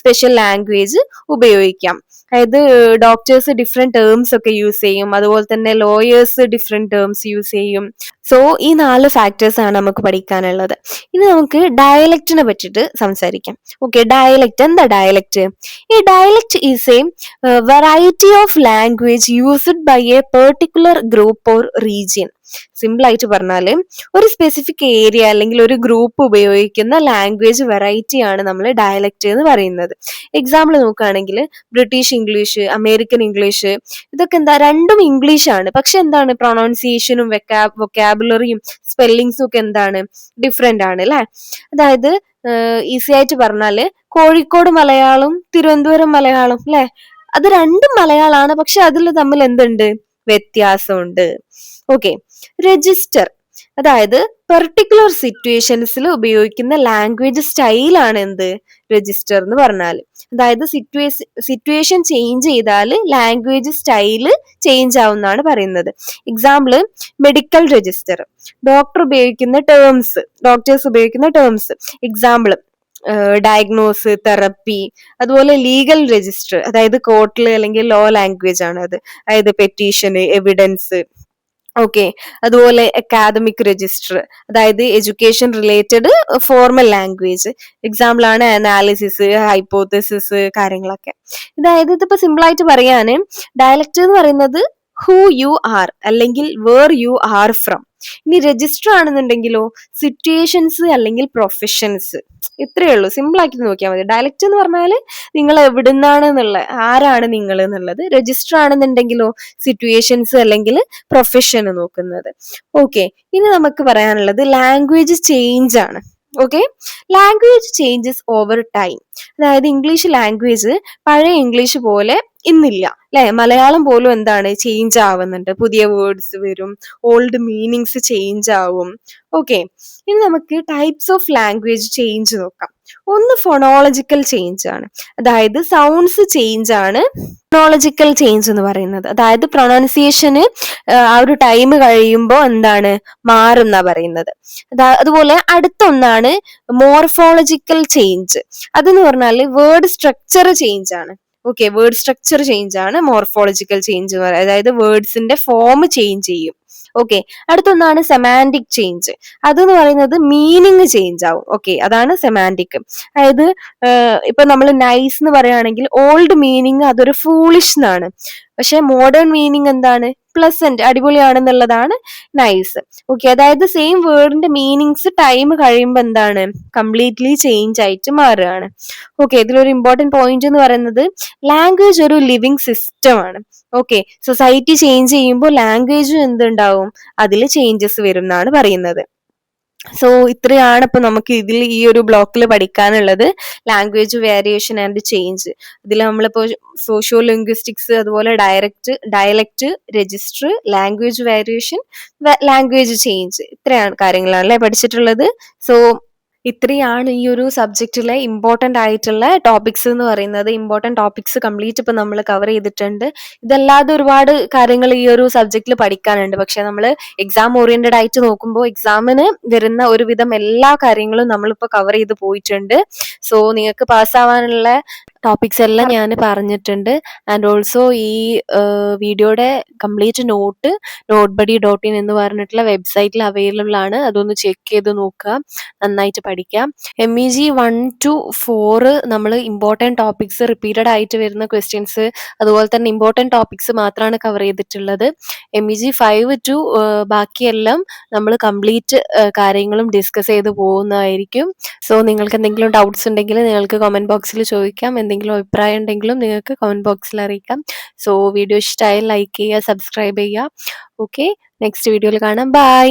സ്പെഷ്യൽ ലാംഗ്വേജ് ഉപയോഗിക്കാം. അതായത് ഡോക്ടേഴ്സ് ഡിഫറെന്റ് ടേംസ് ഒക്കെ യൂസ് ചെയ്യും, അതുപോലെ തന്നെ ലോയേഴ്സ് ഡിഫറെന്റ് ടേംസ് യൂസ് ചെയ്യും. സോ ഈ 4 ഫാക്ടേഴ്സ് ആണ് നമുക്ക് പഠിക്കാനുള്ളത്. ഇനി നമുക്ക് ഡയലക്റ്റിനെ പറ്റിയിട്ട് സംസാരിക്കാം. ഓക്കെ, ഡയലക്റ്റ് എന്താ? ഡയലക്റ്റ്, ഈ dialect is a variety of language used by a particular group or region. Simple ആയിട്ട് പറഞ്ഞാല് ഒരു സ്പെസിഫിക് ഏരിയ അല്ലെങ്കിൽ ഒരു ഗ്രൂപ്പ് ഉപയോഗിക്കുന്ന ലാംഗ്വേജ് വെറൈറ്റി ആണ് നമ്മൾ ഡയലക്റ്റ് എന്ന് പറയുന്നത്. എക്സാമ്പിൾ നോക്കുകയാണെങ്കിൽ ബ്രിട്ടീഷ് ഇംഗ്ലീഷ്, അമേരിക്കൻ ഇംഗ്ലീഷ്, ഇതൊക്കെ എന്താ, രണ്ടും ഇംഗ്ലീഷ് ആണ്. പക്ഷെ എന്താണ്, പ്രൊണൗൺസിയേഷനും വൊക്കാബുലറിയും സ്പെല്ലിങ്സും ഒക്കെ എന്താണ്, ഡിഫറെന്റ് ആണ് അല്ലെ. അതായത് ഈസി ആയിട്ട് പറഞ്ഞാല് കോഴിക്കോട് മലയാളം, തിരുവനന്തപുരം മലയാളം അല്ലെ, അത് രണ്ടും മലയാളമാണ്, പക്ഷെ അതിൽ തമ്മിൽ എന്തുണ്ട്, വ്യത്യാസമുണ്ട്. ഓക്കെ, രജിസ്റ്റർ, അതായത് പെർട്ടിക്കുലർ സിറ്റുവേഷൻസിൽ ഉപയോഗിക്കുന്ന ലാംഗ്വേജ് സ്റ്റൈലാണ് എന്ത്, രജിസ്റ്റർ എന്ന് പറഞ്ഞാൽ. അതായത് സിറ്റുവേഷൻ ചേഞ്ച് ചെയ്താൽ ലാംഗ്വേജ് സ്റ്റൈല് ചേഞ്ച് ആവുന്നതാണ് പറയുന്നത്. എക്സാമ്പിള് മെഡിക്കൽ രജിസ്റ്റർ, ഡോക്ടേഴ്സ് ഉപയോഗിക്കുന്ന ടേംസ്. Example diagnose, therapy. അതുപോലെ ലീഗൽ രജിസ്റ്റർ, അതായത് കോർട്ടിൽ അല്ലെങ്കിൽ ലോ ലാംഗ്വേജ് ആണ് അത്, അതായത് പെറ്റീഷന്, എവിഡൻസ്. ഓക്കെ, അതുപോലെ അക്കാദമിക് രജിസ്റ്റർ, അതായത് education related formal language. Example ആണ് അനാലിസിസ്, ഹൈപ്പോത്തസിസ്, കാര്യങ്ങളൊക്കെ. അതായത് ഇതിപ്പോ സിമ്പിൾ ആയിട്ട് പറയാന് ഡയലക്റ്റ് എന്ന് പറയുന്നത് ഹൂ യു ആർ അല്ലെങ്കിൽ വേർ യു ആർ ഫ്രം. ഇനി രജിസ്റ്റർ ആണെന്നുണ്ടെങ്കിലോ സിറ്റുവേഷൻസ് അല്ലെങ്കിൽ പ്രൊഫഷൻസ്. ഇത്രയേ ഉള്ളൂ, സിമ്പിൾ ആക്കി നോക്കിയാൽ മതി. ഡയലക്റ്റ് എന്ന് പറഞ്ഞാൽ നിങ്ങൾ എവിടുന്നാണ് എന്നുള്ള, ആരാണ് നിങ്ങൾ എന്നുള്ളത്. രജിസ്റ്റർ ആണെന്നുണ്ടെങ്കിലോ സിറ്റുവേഷൻസ് അല്ലെങ്കിൽ പ്രൊഫഷൻ നോക്കുന്നത്. ഓക്കെ, ഇനി നമുക്ക് പറയാനുള്ളത് ലാംഗ്വേജ് ചേഞ്ച് ആണ്. Okay, language changes over time. അതായത് ഇംഗ്ലീഷ് ലാംഗ്വേജ് പഴയ ഇംഗ്ലീഷ് പോലെ ഇന്നില്ല അല്ലെ. മലയാളം പോലും എന്താണ്, ചേഞ്ച് ആവുന്നുണ്ട്. പുതിയ വേർഡ്സ് വരും, ഓൾഡ് മീനിങ്സ് ചേഞ്ച് ആവും. ഓക്കെ, ഇനി നമുക്ക് ടൈപ്സ് ഓഫ് ലാംഗ്വേജ് ചേഞ്ച് നോക്കാം. ഒന്ന് ഫോണോളജിക്കൽ ചേഞ്ച് ആണ്, അതായത് സൗണ്ട്സ് ചേഞ്ച് ആണ് ഫോണോളജിക്കൽ ചേഞ്ച് എന്ന് പറയുന്നത്. അതായത് പ്രൊണൗൺസിയേഷന് ആ ഒരു ടൈം കഴിയുമ്പോൾ എന്താണ്, മാറുന്ന പറയുന്നത്. അതുപോലെ അടുത്തൊന്നാണ് മോർഫോളജിക്കൽ ചേഞ്ച്. അതെന്ന് പറഞ്ഞാൽ വേർഡ് സ്ട്രക്ചർ ചേഞ്ച് ആണ്. ഓക്കെ, വേർഡ് സ്ട്രക്ചർ ചേഞ്ച് ആണ് മോർഫോളജിക്കൽ ചേഞ്ച്. അതായത് വേർഡ്സിന്റെ ഫോം ചേഞ്ച് ചെയ്യും. ഓക്കെ. അടുത്തൊന്നാണ് സെമാൻറ്റിക് ചേഞ്ച്. അതെന്ന് പറയുന്നത് മീനിങ് ചേഞ്ച് ആവും. ഓക്കെ, അതാണ് സെമാൻറ്റിക്. അതായത് ഇപ്പൊ നമ്മൾ നൈസ് എന്ന് പറയുകയാണെങ്കിൽ ഓൾഡ് മീനിങ് അതൊരു ഫൂളിഷ് എന്നാണ്. പക്ഷെ മോഡേൺ മീനിങ് എന്താണ്? പ്ലസന്റ്, അടിപൊളിയാണെന്നുള്ളതാണ് നൈസ്. ഓക്കെ, അതായത് സെയിം വേർഡിന്റെ മീനിങ്സ് ടൈം കഴിയുമ്പോൾ എന്താണ്? കംപ്ലീറ്റ്ലി ചേഞ്ച് ആയിട്ട് മാറുകയാണ്. ഓക്കെ, ഇതിലൊരു ഇമ്പോർട്ടന്റ് പോയിന്റ് എന്ന് പറയുന്നത് ലാംഗ്വേജ് ഒരു ലിവിങ് സിസ്റ്റം ആണ്. ഓക്കെ, സൊസൈറ്റി ചേഞ്ച് ചെയ്യുമ്പോൾ ലാംഗ്വേജും എന്തുണ്ടാവും? അതിൽ ചേഞ്ചസ് വരും എന്നാണ് പറയുന്നത്. സോ ഇത്രയാണ് ഇപ്പൊ നമുക്ക് ഇതിൽ ഈ ഒരു ബ്ലോക്കിൽ പഠിക്കാനുള്ളത്. Language variation and change. ഇതിൽ നമ്മളിപ്പോ സോഷ്യോ ലിംഗ്വിസ്റ്റിക്സ്, അതുപോലെ dialect, register, language variation, language change, ഇത്രയാണ് കാര്യങ്ങളാണല്ലേ പഠിച്ചിട്ടുള്ളത്. സോ ഇത്രയാണ് ഈ ഒരു സബ്ജക്റ്റിലെ ഇമ്പോർട്ടന്റ് ആയിട്ടുള്ള ടോപ്പിക്സ് എന്ന് പറയുന്നത്. ഇമ്പോർട്ടന്റ് ടോപ്പിക്സ് കംപ്ലീറ്റ് ഇപ്പൊ നമ്മൾ കവർ ചെയ്തിട്ടുണ്ട്. ഇതല്ലാതെ ഒരുപാട് കാര്യങ്ങൾ ഈ ഒരു സബ്ജക്റ്റിൽ പഠിക്കാനുണ്ട്. പക്ഷെ നമ്മൾ എക്സാം ഓറിയന്റഡ് ആയിട്ട് നോക്കുമ്പോൾ എക്സാമിന് വരുന്ന ഒരുവിധം എല്ലാ കാര്യങ്ങളും നമ്മളിപ്പോ കവർ ചെയ്ത് പോയിട്ടുണ്ട്. സോ നിങ്ങൾക്ക് പാസ്സാവാനുള്ള ടോപ്പിക്സ് എല്ലാം ഞാൻ പറഞ്ഞിട്ടുണ്ട്. ആൻഡ് ഓൾസോ ഈ വീഡിയോയുടെ കംപ്ലീറ്റ് നോട്ട്ബഡി.in എന്ന് പറഞ്ഞിട്ടുള്ള വെബ്സൈറ്റിൽ അവൈലബിൾ ആണ്. അതൊന്ന് ചെക്ക് ചെയ്ത് നോക്കുക, നന്നായിട്ട് പഠിക്കാം. MEG 1 to 4 നമ്മൾ ഇമ്പോർട്ടൻറ്റ് ടോപ്പിക്സ്, റിപ്പീറ്റഡ് ആയിട്ട് വരുന്ന ക്വസ്റ്റ്യൻസ്, അതുപോലെ തന്നെ ഇമ്പോർട്ടൻറ്റ് ടോപ്പിക്സ് മാത്രമാണ് കവർ ചെയ്തിട്ടുള്ളത്. MEG 5 to ബാക്കിയെല്ലാം നമ്മൾ കംപ്ലീറ്റ് കാര്യങ്ങളും ഡിസ്കസ് ചെയ്ത് പോകുന്നതായിരിക്കും. സോ നിങ്ങൾക്ക് എന്തെങ്കിലും ഡൗട്ട്സ് ഉണ്ടെങ്കിൽ നിങ്ങൾക്ക് കമന്റ് ബോക്സിൽ ചോദിക്കാം. എന്തെങ്കിലും അഭിപ്രായം ഉണ്ടെങ്കിലും നിങ്ങൾക്ക് കമന്റ് ബോക്സിൽ അറിയിക്കാം. സോ വീഡിയോ ഇഷ്ടമായി ലൈക്ക് ചെയ്യുക, സബ്സ്ക്രൈബ് ചെയ്യുക. ഓക്കെ, നെക്സ്റ്റ് വീഡിയോയിൽ കാണാം. ബൈ.